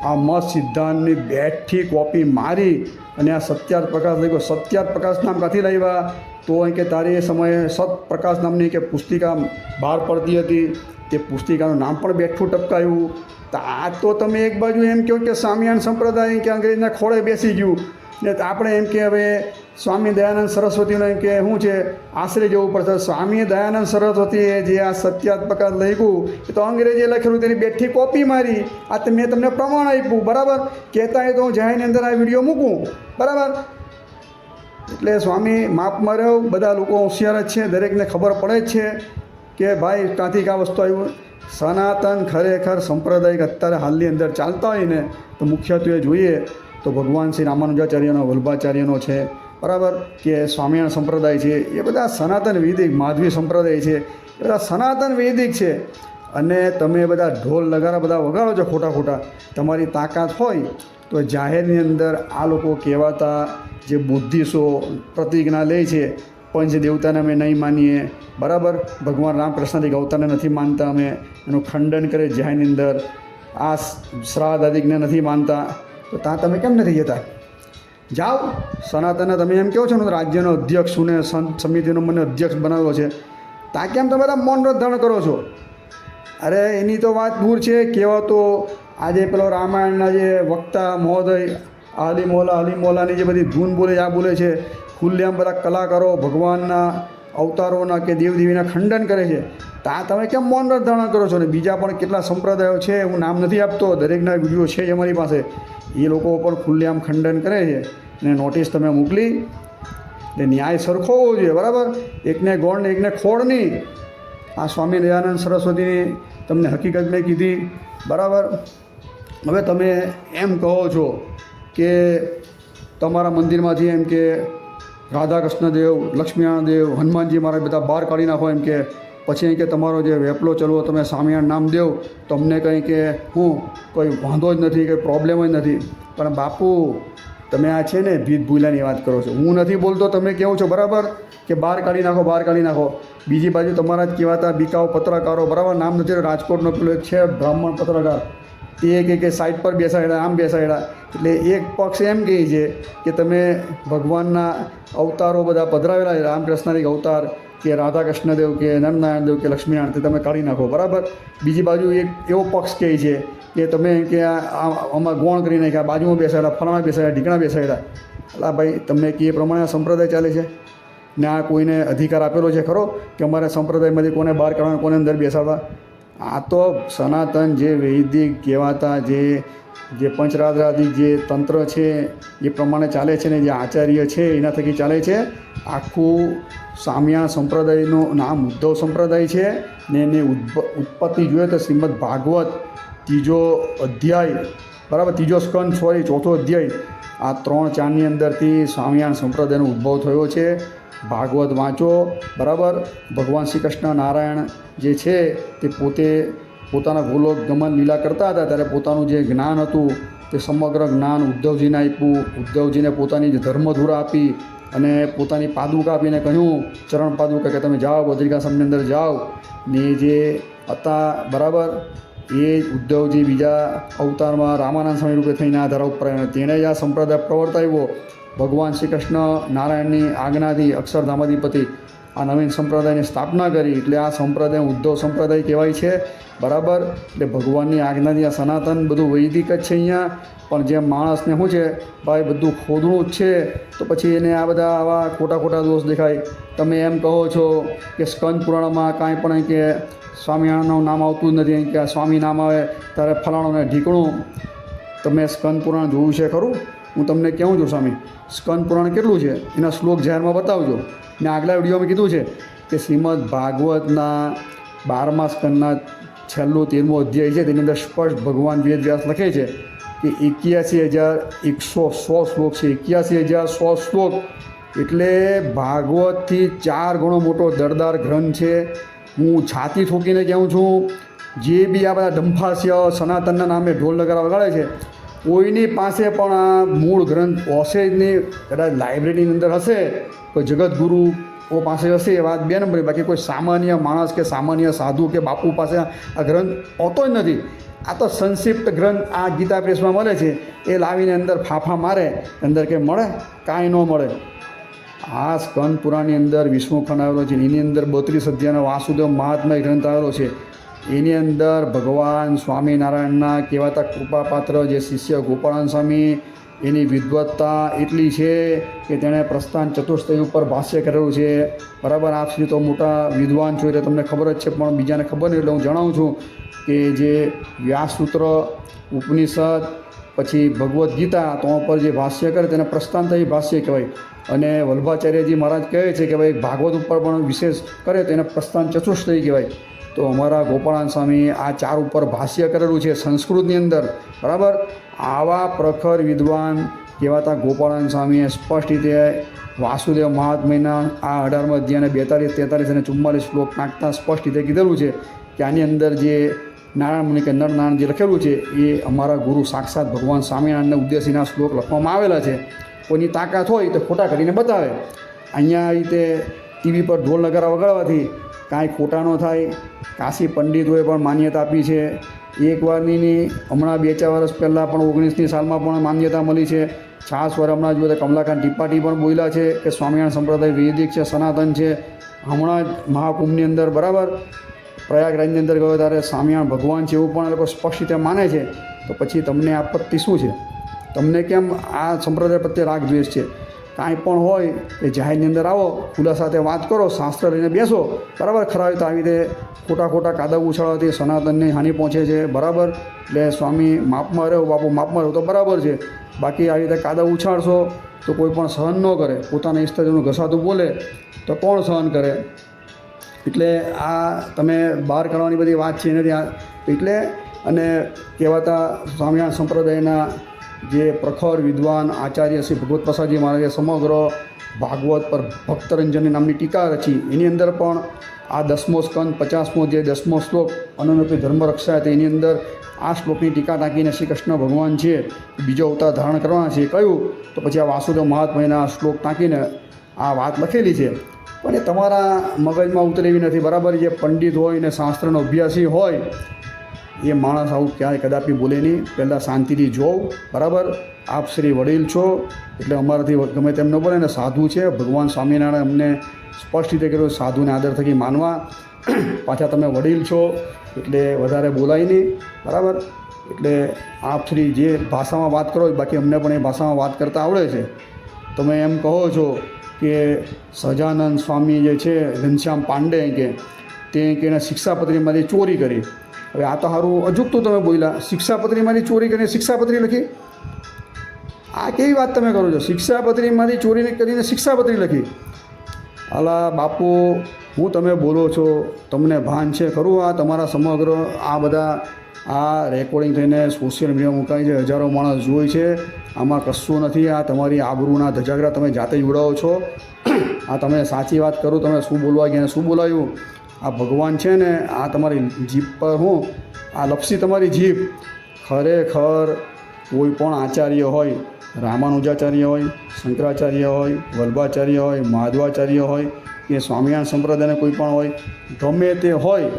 આ મત સિદ્ધાંતની બેઠી કોપી મારી અને આ સત્યાર્થ પ્રકાશ લખ્યો. સત્યાર્થ પ્રકાશ નામ ક્યાંથી લાવ્યા? તો અહીં કે તારે એ સમયે સતપ્રકાશ નામની કે પુસ્તિકા બહાર પડતી હતી, તે પુસ્તિકાનું નામ પણ બેઠું ટપકાયું. તો આ તો તમે એક બાજુ એમ કહો કે સ્વામિનારાયણ સંપ્રદાય કે અંગ્રેજના ખોળે બેસી ગયું ને આપણે એમ કે હવે સ્વામી દયાનંદ સરસ્વતીનો એમ કે શું છે આશરે જવું પડશે. સ્વામી દયાનંદ સરસ્વતીએ જે આ સત્યાર્થ પ્રકાશ લખ્યું એ તો અંગ્રેજે લખેલું, તેની બેઠી કોપી મારી. આ મેં તમને પ્રમાણ આપ્યું. બરાબર કહેતા હોય તો હું જાહેરની અંદર આ વિડીયો મૂકું. બરાબર એટલે સ્વામી માપ માર્યો. બધા લોકો હોશિયાર જ છે, દરેકને ખબર પડે જ છે કે ભાઈ ક્યાંથી આ વસ્તુ આવ્યું. સનાતન ખરેખર સંપ્રદાયિક અત્યારે હાલની અંદર ચાલતા હોય ને તો મુખ્યત્વે જોઈએ તો ભગવાન શ્રી રામાનુજાચાર્યનો, વલ્ભાચાર્યનો છે, બરાબર, કે સ્વામિનારાયણ સંપ્રદાય છે, એ બધા સનાતન વૈદિક, માધવી સંપ્રદાય છે, એ બધા સનાતન વૈદિક છે. અને તમે બધા ઢોલ નગારા બધા વગાડો છો ખોટા. તમારી તાકાત હોય તો જાહેરની અંદર આ લોકો કહેવાતા જે બુદ્ધિશો પ્રતિજ્ઞા લે છે, પંચ દેવતાને અમે નહીં માનીએ, બરાબર, ભગવાન રામકૃષ્ણથી અવતારને નથી માનતા, અમે એનું ખંડન કરે જાહેરની અંદર, આ શ્રાદ્ધ આદિકને નથી માનતા. તો ત્યાં તમે કેમ નથી જતા? જાઓ. સનાતનને તમે એમ કહો છો ને રાજ્યનો અધ્યક્ષ છું ને સંત સમિતિનો મને અધ્યક્ષ બનાવ્યો છે, ત્યાં કેમ તમે બધા મૌન વ્રત ધારણ કરો છો? અરે એની તો વાત દૂર છે. કહેવાતો આજે પેલો રામાયણના જે વક્તા મહોદય અલીમોલાની જે બધી ધૂન બોલે આ બોલે છે, ખુલ્લેઆમ બધા કલાકારો ભગવાનના અવતારોના કે દેવદેવીના ખંડન કરે છે, ત્યાં તમે કેમ મૌન વ્રત ધારણ કરો છો? ને બીજા પણ કેટલા સંપ્રદાયો છે, હું નામ નથી આપતો, દરેકના વિડીયો છે જ અમારી પાસે. એ લોકો પણ ખુલ્લેઆમ ખંડન કરે છે ને નોટિસ તમે મોકલી. એટલે ન્યાય સરખો હોવો જોઈએ. બરાબર, એકને ગોળ ને એકને ખોળ નહીં. આ સ્વામી દયાનંદ સરસ્વતીની તમને હકીકત મેં કીધી. બરાબર, હવે તમે એમ કહો છો કે તમારા મંદિરમાંથી એમ કે રાધાકૃષ્ણદેવ, લક્ષ્મીનારાયણ દેવ, હનુમાનજી મહારાજ બધા બહાર કાઢી નાખો એમ કે, પછી અહીં કે તમારો જે વેપલો ચલવો તમે સ્વામિનારાયણ નામ દેવ, તમને કંઈ કે હું કોઈ વાંધો જ નથી, કંઈ પ્રોબ્લેમ જ નથી. પણ બાપુ તમે આ છે ને ભીત ભૂલાની વાત કરો છો. હું નથી બોલતો, તમે કહો છો બરાબર કે બહાર કાઢી નાખો. બીજી બાજુ તમારા જ કહેવાતા બીકાઓ પત્રકારો, બરાબર, નામ નથી, રાજકોટનો પેલો એક છે બ્રાહ્મણ પત્રકાર, તે કે સાઈડ પર બેસાડ્યા, આમ બેસાડ્યા. એટલે એક પક્ષ એમ કહે છે કે તમે ભગવાનના અવતારો બધા પધરાવેલા છે, રામકૃષ્ણના અવતાર કે રાધાકૃષ્ણદેવ કે નરનારાયણ દેવ કે લક્ષ્મીનારાયણ, તે તમે કાઢી નાખો. બરાબર, બીજી બાજુ એક એવો પક્ષ કહે છે કે તમે કે આમાં ગોણ કરી નાખ્યા, બાજુમાં બેસાડ્યા, ફલાણા બેસાડ્યા, ઢીકણા બેસાડ્યા. એટલે ભાઈ તમને કે એ પ્રમાણે સંપ્રદાય ચાલે છે ને આ કોઈને અધિકાર આપેલો છે ખરો કે અમારા સંપ્રદાયમાંથી કોને બહાર કાઢવા, કોને અંદર બેસાડવા? આ તો સનાતન જે વૈદિક કહેવાતા જે પંચરાત્રાદિક જે તંત્ર છે એ પ્રમાણે ચાલે છે ને જે આચાર્ય છે એના થકી ચાલે છે. આખું સામ્યા સંપ્રદાયનું નામ ઉદ્ધવ સંપ્રદાય છે ને એની ઉત્પત્તિ જોઈએ તો શ્રીમદ ભાગવત 3જો અધ્યાય, બરાબર, 3જો સ્કંદ, સોરી 4થો અધ્યાય, આ 3-4ની અંદરથી સ્વામિનારાયણ સંપ્રદાયનો ઉદ્ભવ થયો છે. ભાગવત વાંચો. બરાબર, ભગવાન શ્રી કૃષ્ણ નારાયણ જે છે તે પોતે પોતાના ગોલોક ગમન લીલા કરતા હતા ત્યારે પોતાનું જે જ્ઞાન હતું તે સમગ્ર જ્ઞાન ઉદ્ધવજીને આપ્યું. ઉદ્ધવજીને પોતાની જ ધર્મધુરા આપી અને પોતાની પાદુકા આપીને કહ્યું, ચરણ પાદુકા, કે તમે જાઓ બદ્રિકાશ્રમની અંદર જાઓ. ને જે હતા બરાબર એ ઉદ્ધવજી બીજા અવતારમાં રામાનંદ સ્વામી રૂપે થઈને આ ધરા ઉપર આવ્યા. તેણે જ આ સંપ્રદાય પ્રવર્તાવ્યો. ભગવાન શ્રી કૃષ્ણ નારાયણની આજ્ઞાથી અક્ષરધામાધિપતિ આ નવીન સંપ્રદાયની સ્થાપના કરી. એટલે આ સંપ્રદાય ઉદ્ધવ સંપ્રદાય કહેવાય છે બરાબર. એટલે ભગવાનની આજ્ઞાથી આ સનાતન બધું વૈદિક જ છે અહીંયા. પણ જે માણસને શું છે ભાઈ બધું ખોદણું જ છે, તો પછી એને આ બધા આવા ખોટા ખોટા દોષ દેખાય. તમે એમ કહો છો કે સ્કંદ પુરાણમાં કાંઈ પણ અહીં કે સ્વામિનારાયણનું નામ આવતું જ નથી, અહીં કે સ્વામી નામ આવે ત્યારે ફલાણું ને ઢીકણું. તમે સ્કંદ પુરાણ જોયું છે ખરું? હું તમને કહું છું સ્વામી, સ્કંદ પુરાણ કેટલું છે એના શ્લોક જાહેરમાં બતાવજો. મેં આગલા વિડીયોમાં કીધું છે કે શ્રીમદ ભાગવતના 12મા સ્કંદના છેલ્લું 13મો અધ્યાય છે, તેની અંદર સ્પષ્ટ ભગવાન વેદવ્યાસ લખે છે કે 81,100 શ્લોક છે. 81,100 શ્લોક એટલે ભાગવતથી 4 ગણો મોટો દરદાર ગ્રંથ છે. હું છાતી ઠોકીને કહું છું, જે બી આ બધા ડંફાસ્ય સનાતનના નામે ઢોલ નગારા વગાડે છે, કોઈની પાસે પણ આ મૂળ ગ્રંથ હશે જ નહીં. કદાચ લાઇબ્રેરીની અંદર હશે, કોઈ જગતગુરુ પાસે હશે, એ વાત 2 નંબરની. બાકી કોઈ સામાન્ય માણસ કે સામાન્ય સાધુ કે બાપુ પાસે આ ગ્રંથ હોતો જ નથી. આ તો સંક્ષિપ્ત ગ્રંથ આ ગીતા પ્રેસમાં મળે છે, એ લાવીને અંદર ફાફા મારે, અંદર કે મળે કાંઈ ન મળે. આ સ્કંદ પુરાણની અંદર વિષ્ણુખંડ આવેલો છે, એની અંદર 32 અધ્યાયનો વાસુદેવ મહાત્મય ગ્રંથ આવેલો છે. એની અંદર ભગવાન સ્વામિનારાયણના કહેવાતા કૃપાપાત્ર જે શિષ્ય ગોપાળાન સ્વામી, એની વિદ્વત્તા એટલી છે કે તેણે પ્રસ્થાન ચતુષ્ટય ઉપર ભાષ્ય કરેલું છે બરાબર. આપ શ્રી તો મોટા વિદ્વાન છો એટલે તમને ખબર જ છે, પણ બીજાને ખબર નહીં એટલે હું જણાવું છું કે જે વ્યાસસૂત્ર, ઉપનિષદ, પછી ભગવદ્ ગીતા તો પર જે ભાષ્ય કરે તેને પ્રસ્થાનતય ભાષ્ય કહેવાય. અને વલ્ભાચાર્યજી મહારાજ કહે છે કે ભાઈ ભાગવત ઉપર પણ વિશેષ કરે તો એને પ્રસ્થાન ચતુષ્ટય કહેવાય. તો અમારા ગોપાળાન સ્વામી આ 4 ઉપર ભાષ્ય કરેલું છે સંસ્કૃતની અંદર બરાબર. આવા પ્રખર વિદ્વાન કહેવાતા ગોપાળાન સ્વામીએ સ્પષ્ટ રીતે વાસુદેવ મહાત્મ્યના આ 18મા અધ્યાયને 42, 43 અને 44 શ્લોક નાખતા સ્પષ્ટ રીતે કીધેલું છે કે આની અંદર જે નારાયણ મુનિ કે નરનારાયણ જે લખેલું છે એ અમારા ગુરુ સાક્ષાત ભગવાન સ્વામિનારાયણને ઉદ્દેશીના શ્લોક લખવામાં આવેલા છે. કોઈની તાકાત હોય તો ખોટા કરીને બતાવે. અહીંયા આવી રીતે ટીવી પર ઢોલ નગારા વગાડવાથી કાંઈ ખોટા ન થાય. કાશી પંડિતોએ પણ માન્યતા આપી છે. એકવારની નહીં, હમણાં 2-4 વર્ષ પહેલાં પણ 19ની સાલમાં પણ માન્યતા મળી છે. ખાસ વાર હમણાં જોઈએ તો કમલાકાંત ત્રિપાઠી પણ બોલ્યા છે કે સ્વામિનારાયણ સંપ્રદાય વૈદિક છે, સનાતન છે. હમણાં જ મહાકુંભની અંદર બરાબર પ્રયાગરાજની અંદર ગયો ત્યારે સ્વામિનારાયણ ભગવાન છે એવું પણ એ લોકો સ્પષ્ટ રીતે માને છે. તો પછી તમને આપત્તિ શું છે? તમને કેમ આ સંપ્રદાય પ્રત્યે રાગ દ્વેષ છે? કાંઈ પણ હોય એ જાહેરની અંદર આવો, ખુલ્લા સાથે વાત કરો, શાસ્ત્ર લઈને બેસો બરાબર. ખરા હોય તો આવી રીતે ખોટા કાદવ ઉછાળવાથી સનાતનને હાનિ પહોંચે છે બરાબર. એટલે સ્વામી માપમાં રહો, બાપુ માપમાં રહો તો બરાબર છે. બાકી આવી રીતે કાદવ ઉછાળશો તો કોઈ પણ સહન ન કરે. પોતાના ઇષ્ટદેવનું ઘસાતું બોલે તો કોણ સહન કરે? એટલે આ તમે બહાર કાઢવાની બધી વાત છે નથી આ. એટલે અને કહેવાતા સ્વામિનારાયણ સંપ્રદાયના જે પ્રખર વિદ્વાન આચાર્ય શ્રી ભગવત પ્રસાદજી મહારાજે સમગ્ર ભાગવત પર ભક્તરંજનની નામની ટીકા રચી. એની અંદર પણ આ 10મો સ્કંદ 50મો જે 10મો શ્લોક અનન્યપી ધર્મ રક્ષા હતી, એની અંદર આ શ્લોકની ટીકા ટાંકીને શ્રી કૃષ્ણ ભગવાન છે બીજો અવતાર ધારણ કરવાના છે કહ્યું. તો પછી આ વાસુદેવ મહાત્મ્યના શ્લોક ટાંકીને આ વાત લખેલી છે. પણ એ તમારા મગજમાં ઉતરે એવી નથી બરાબર. જે પંડિત હોય ને શાસ્ત્રનો અભ્યાસી હોય એ માણસ આવું ક્યાંય કદાપી બોલે નહીં. પહેલાં શાંતિથી જોવ બરાબર. આપ શ્રી વડીલ છો એટલે અમારાથી ગમે તેમ ન બોલે. ને સાધુ છે, ભગવાન સ્વામિનારાયણ અમને સ્પષ્ટ રીતે કર્યું સાધુને આદર થકી માનવા. પાછા તમે વડીલ છો એટલે વધારે બોલાય નહીં બરાબર. એટલે આપ શ્રી જે ભાષામાં વાત કરો, બાકી અમને પણ એ ભાષામાં વાત કરતાં આવડે છે. તમે એમ કહો છો કે સહજાનંદ સ્વામી જે છે ઘનશ્યામ પાંડે કે તે એના શિક્ષાપત્રીમાંથી ચોરી કરી. હવે આ તો સારું અજુકતું તમે બોલ્યા. શિક્ષાપત્રીમાંથી ચોરી કરીને શિક્ષાપત્રી લખી? આ કેવી વાત તમે કરો છો? શિક્ષાપત્રીમાંથી ચોરી કરીને શિક્ષાપત્રી લખી? અલા બાપુ, હું તમે બોલો છો તમને ભાન છે ખરું? આ તમારા સમગ્ર આ બધા આ રેકોર્ડિંગ થઈને સોશિયલ મીડિયામાં મુકાય છે, હજારો માણસ જોઈ છે. આમાં કશું નથી. આ તમારી આબરૂના ધજાગરા તમે જાતે જ ઉડાવો છો. આ તમે સાચી વાત કરો, તમે શું બોલવા ગયા શું બોલાયું? આ ભગવાન છે ને આ તમારી જીભ પર હું આ લપસી તમારી જીભ ખરેખર કોઈ પણ આચાર્ય હોય, રામાનુજાચાર્ય હોય, શંકરાચાર્ય હોય, વલ્ભાચાર્ય હોય, માધવાચાર્ય હોય કે સ્વામિનારાયણ સંપ્રદાયના કોઈ પણ હોય, ગમે તે હોય,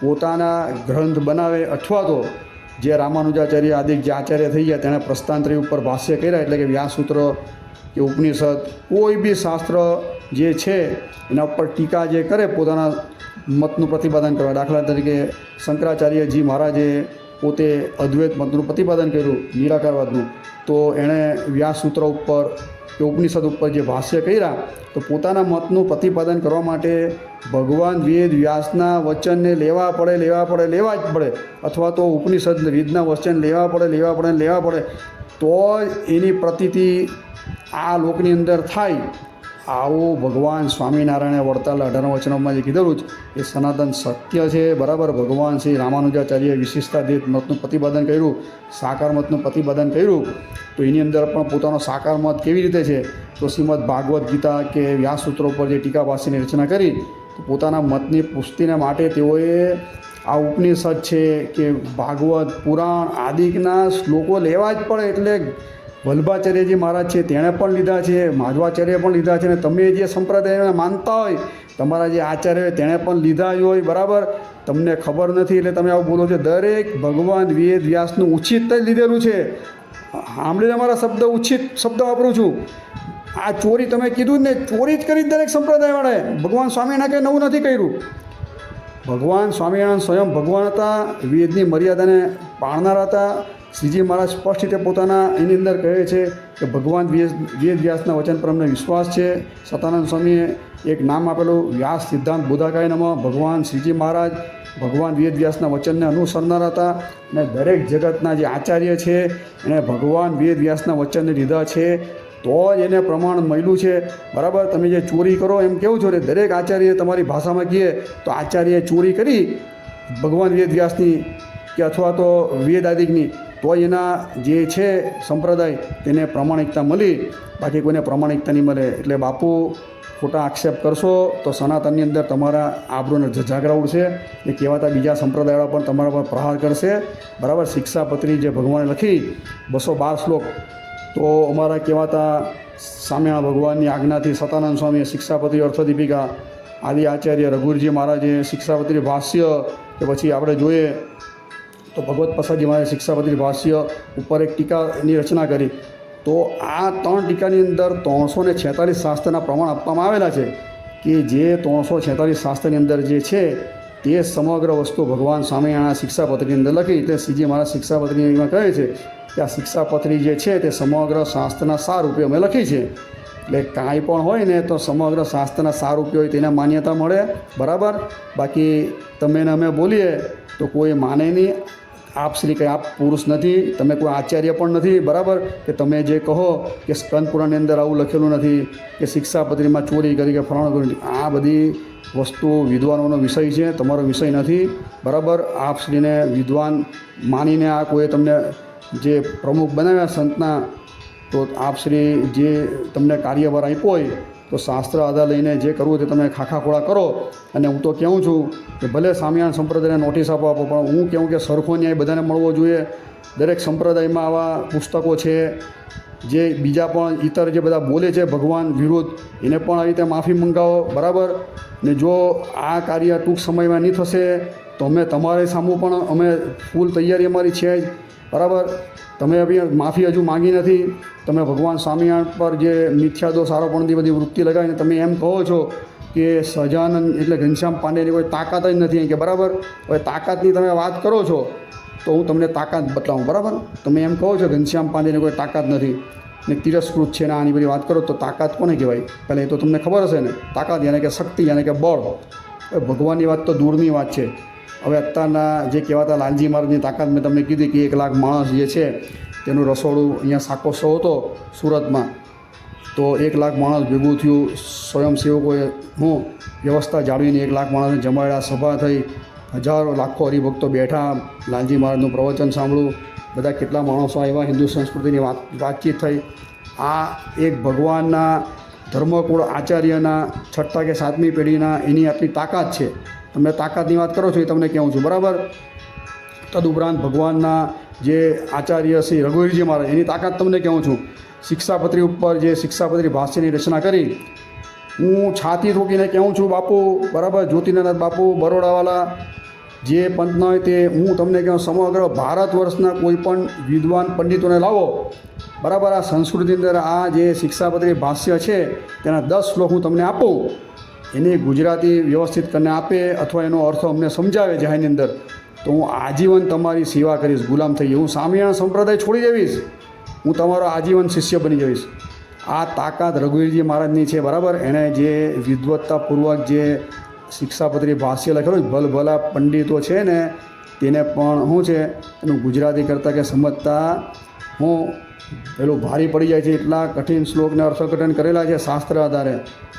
પોતાના ગ્રંથ બનાવે અથવા તો જે રામાનુજાચાર્ય આદિ જે આચાર્ય થઈ ગયા તેણે પ્રસ્થાંતરી ઉપર ભાષ્ય કર્યા, એટલે કે વ્યાસસૂત્ર કે ઉપનિષદ કોઈ બી શાસ્ત્ર જે છે એના ઉપર ટીકા જે કરે, પોતાના મતનું પ્રતિપાદન કરવા. દાખલા તરીકે શંકરાચાર્યજી મહારાજે પોતે અદ્વૈત મતનું પ્રતિપાદન કર્યું, નિરાકારવાદનું, તો એણે વ્યાસસૂત્ર ઉપર કે ઉપનિષદ ઉપર જે ભાષ્ય કર્યા, તો પોતાના મતનું પ્રતિપાદન કરવા માટે ભગવાન વેદ વ્યાસના વચનને લેવા જ પડે, અથવા તો ઉપનિષદ વેદના વચન લેવા પડે, તો એની પ્રતીતિ આ લોકની અંદર થાય. આવું ભગવાન સ્વામિનારાયણે વડતાલ 18 વચનોમાં જે કીધેલું જ એ સનાતન સત્ય છે. બરાબર, ભગવાન શ્રી રામાનુજાચાર્યએ વિશિષ્ટાદ્વૈત મતનું પ્રતિપાદન કર્યું, સાકાર મતનું પ્રતિપાદન કર્યું, તો એની અંદર પણ પોતાનો સાકાર મત કેવી રીતે છે, તો શ્રીમદ ભાગવદ્ ગીતા કે વ્યાસસૂત્રો પર જે ટીકા ભાષ્યની રચના કરી, તો પોતાના મતની પુષ્ટિને માટે તેઓએ આ ઉપનિષદ છે કે ભાગવત પુરાણ આદિકના શ્લોકો લેવા જ પડે. એટલે વલ્ભાચાર્યજી મહારાજ છે તેણે પણ લીધા છે, માધવાચાર્ય પણ લીધા છે, અને તમે જે સંપ્રદાયને માનતા હોય, તમારા જે આચાર્ય હોય તેણે પણ લીધા જ હોય. બરાબર, તમને ખબર નથી એટલે તમે આવું બોલો છો. દરેક ભગવાન વેદ વ્યાસનું ઉચિત જ લીધેલું છે. સાંભળીને અમારા શબ્દ ઉચિત શબ્દ વાપરું છું. આ ચોરી તમે કીધું જ ને, ચોરી જ કરી દરેક સંપ્રદાયવાળાએ. ભગવાન સ્વામિનારાયણ કંઈ નવું નથી કર્યું. ભગવાન સ્વામિનારાયણ સ્વયં ભગવાન હતા, વેદની મર્યાદાને પાળનારા હતા. શ્રીજી મહારાજ સ્પષ્ટ રીતે પોતાના એની અંદર કહે છે કે ભગવાન વેદ વ્યાસના વચન પર અમને વિશ્વાસ છે. સતાનંદ સ્વામીએ એક નામ આપેલું, વ્યાસ સિદ્ધાંત બોધાકાય નમઃ. ભગવાન શ્રીજી મહારાજ ભગવાન વેદ વ્યાસના વચનને અનુસરનાર હતા, અને દરેક જગતના જે આચાર્ય છે એણે ભગવાન વેદ વ્યાસના વચનને લીધા છે, તો જ એને પ્રમાણ મળ્યું છે. બરાબર, તમે જે ચોરી કરો એમ કેવું છો, દરેક આચાર્ય તમારી ભાષામાં કહે તો આચાર્યએ ચોરી કરી ભગવાન વેદ વ્યાસની કે અથવા તો વેદ આદિકની, તો એના જે છે સંપ્રદાય તેને પ્રમાણિકતા મળી, બાકી કોઈને પ્રમાણિકતા નહીં મળે. એટલે બાપુ ખોટા આક્ષેપ કરશો તો સનાતનની અંદર તમારા આબરૂને જાગરા ઉડશે. એ કહેવાતા બીજા સંપ્રદાયવાળા પણ તમારા પર પ્રહાર કરશે. બરાબર, શિક્ષાપત્રી જે ભગવાને લખી 212 શ્લોક, તો અમારા કહેવાતા સ્વામિનારાયણ ભગવાનની આજ્ઞાથી સતાનંદ સ્વામીએ શિક્ષાપત્રી અર્થદીપિકા, આદિ આચાર્ય રઘુરજી મહારાજે શિક્ષાપત્રી ભાષ્ય, કે પછી આપણે જોઈએ તો ભગવત પ્રસાદજી મહારાજે શિક્ષાપત્રી ભાષ્ય ઉપર એક ટીકાની રચના કરી. તો આ 3 ટીકાની અંદર 346 શાસ્ત્રના પ્રમાણ આપવામાં આવેલા છે, કે જે 346 શાસ્ત્રની અંદર જે છે તે સમગ્ર વસ્તુ ભગવાન સ્વામિનારાયણ શિક્ષાપત્રીની અંદર લખી. એટલે શ્રીજી મહારાજ શિક્ષાપત્રીમાં કહે છે કે આ શિક્ષાપત્રી જે છે તે સમગ્ર શાસ્ત્રના સાર રૂપે અમે લખી છે. એટલે કાંઈ પણ હોય ને તો સમગ્ર શાસ્ત્રના સાર રૂપે હોય તેને માન્યતા મળે. બરાબર, બાકી તમે ને અમે બોલીએ તો કોઈ માને નહીં. આપ શ્રી કંઈ આપ પુરુષ નથી, તમે કોઈ આચાર્ય પણ નથી. બરાબર, કે તમે જે કહો કે સ્કંદ પુરાણની અંદર આવું લખેલું નથી, કે શિક્ષાપત્રીમાં ચોરી કરી કે ફલાણું કર્યું, આ બધી વસ્તુ વિદ્વાનોનો વિષય છે, તમારો વિષય નથી. બરાબર, આપ શ્રીને વિદ્વાન માનીને આ કોઈ તમને જે પ્રમુખ બનાવ્યા સંતના, તો આપ શ્રી જે તમને કાર્યભાર આપ્યો હોય તો શાસ્ત્ર આધાર લઈને જે કરવું તે તમે ખાખા કરો. અને હું તો કહું છું કે ભલે સ્વામિનારાયણ સંપ્રદાયને નોટિસ આપો, પણ હું કહું કે સરખો ન્યાય બધાને મળવો જોઈએ. દરેક સંપ્રદાયમાં આવા પુસ્તકો છે, જે બીજા પણ ઇતર જે બધા બોલે છે ભગવાન વિરુદ્ધ, એને પણ આવી રીતે માફી મંગાવો. બરાબર, ને જો આ કાર્ય ટૂંક સમયમાં નહીં થશે તો અમે તમારી સામું પણ અમે ફૂલ તૈયારી અમારી છે જ. બરાબર, તમે બી માફી હજુ માગી નથી. તમે ભગવાન સ્વામિનારાયણ પર જે મિથ્યાદોષ આરોપણની બધી વૃત્તિ લગાવીને તમે એમ કહો છો કે સહજાનંદ એટલે ઘનશ્યામ પાંડેની કોઈ તાકાત જ નથી. કે બરાબર, હવે તાકાતની તમે વાત કરો છો તો હું તમને તાકાત બતાવું. બરાબર, તમે એમ કહો છો ઘનશ્યામ પાંડેની કોઈ તાકાત નથી ને તિરસ્કૃત છે ને આની બધી વાત કરો, તો તાકાત કોને કહેવાય? પહેલાં એ તો તમને ખબર હશે ને. તાકાત યાને કે શક્તિ, યાને કે બળ. ભગવાનની વાત તો દૂરની વાત છે. હવે અત્યારના જે કહેવાતા લાલજી મહારાજની તાકાત મેં તમને કીધી કે 1 લાખ માણસ જે છે તેનું રસોડું અહીંયા સાકોત્સવ હતો સુરતમાં, તો 1 લાખ માણસ ભેગું થયું. સ્વયંસેવકોએ વ્યવસ્થા જાળવીને 1 લાખ માણસને જમાડ્યા, સભા થઈ, હજારો લાખો હરિભક્તો બેઠા, લાલજી મહારાજનું પ્રવચન સાંભળ્યું. બધા કેટલા માણસો આવ્યા, હિન્દુ સંસ્કૃતિની વાતચીત થઈ. આ એક ભગવાનના ધર્મકુળ આચાર્યના 6ઠ્ઠા કે 7મી પેઢીના એની આટલી તાકાત છે. તમે તાકાતની વાત કરો છો એ તમને કહું છું. બરાબર, તદુપરાંત ભગવાનના જે આચાર્ય શ્રી રઘુવીરજી મહારાજ એની તાકાત તમને કહું છું. શિક્ષાપત્રી ઉપર જે શિક્ષાપત્રી ભાષ્યની રચના કરી, હું છાતી ઠોકીને કહું છું બાપુ, બરાબર, જ્યોતિનાથ બાપુ બરોડાવાલા જે પંથના હોય તે હું તમને કહું, સમગ્ર ભારત વર્ષના કોઈ પણ વિદ્વાન પંડિતોને લાવો, બરાબર, આ સંસ્કૃતની અંદર આ જે શિક્ષાપત્રી ભાષ્ય છે તેના 10 શ્લોક હું તમને આપું, એની ગુજરાતી વ્યવસ્થિત કરીને આપે અથવા એનો અર્થ અમને સમજાવે જાહેરની અંદર, તો હું આજીવન તમારી સેવા કરીશ, ગુલામ થઈ જઈશ. હું સ્વામિનારાયણ સંપ્રદાય છોડી દેવીશ, હું તમારો આજીવન શિષ્ય બની જઈશ. આ તાકાત રઘુવીરજી મહારાજની છે, બરાબર. એણે જે વિદ્વત્તાપૂર્વક જે શિક્ષાપત્રી ભાષ્ય લખેલું, ભલભલા પંડિતો છે ને તેને પણ શું છે એનું ગુજરાતી કરતાં કે સમજતા હું પેલું ભારી પડી જાય છે, એટલા કઠિન શ્લોકને અર્થઘટન કરેલા છે શાસ્ત્ર આધારે.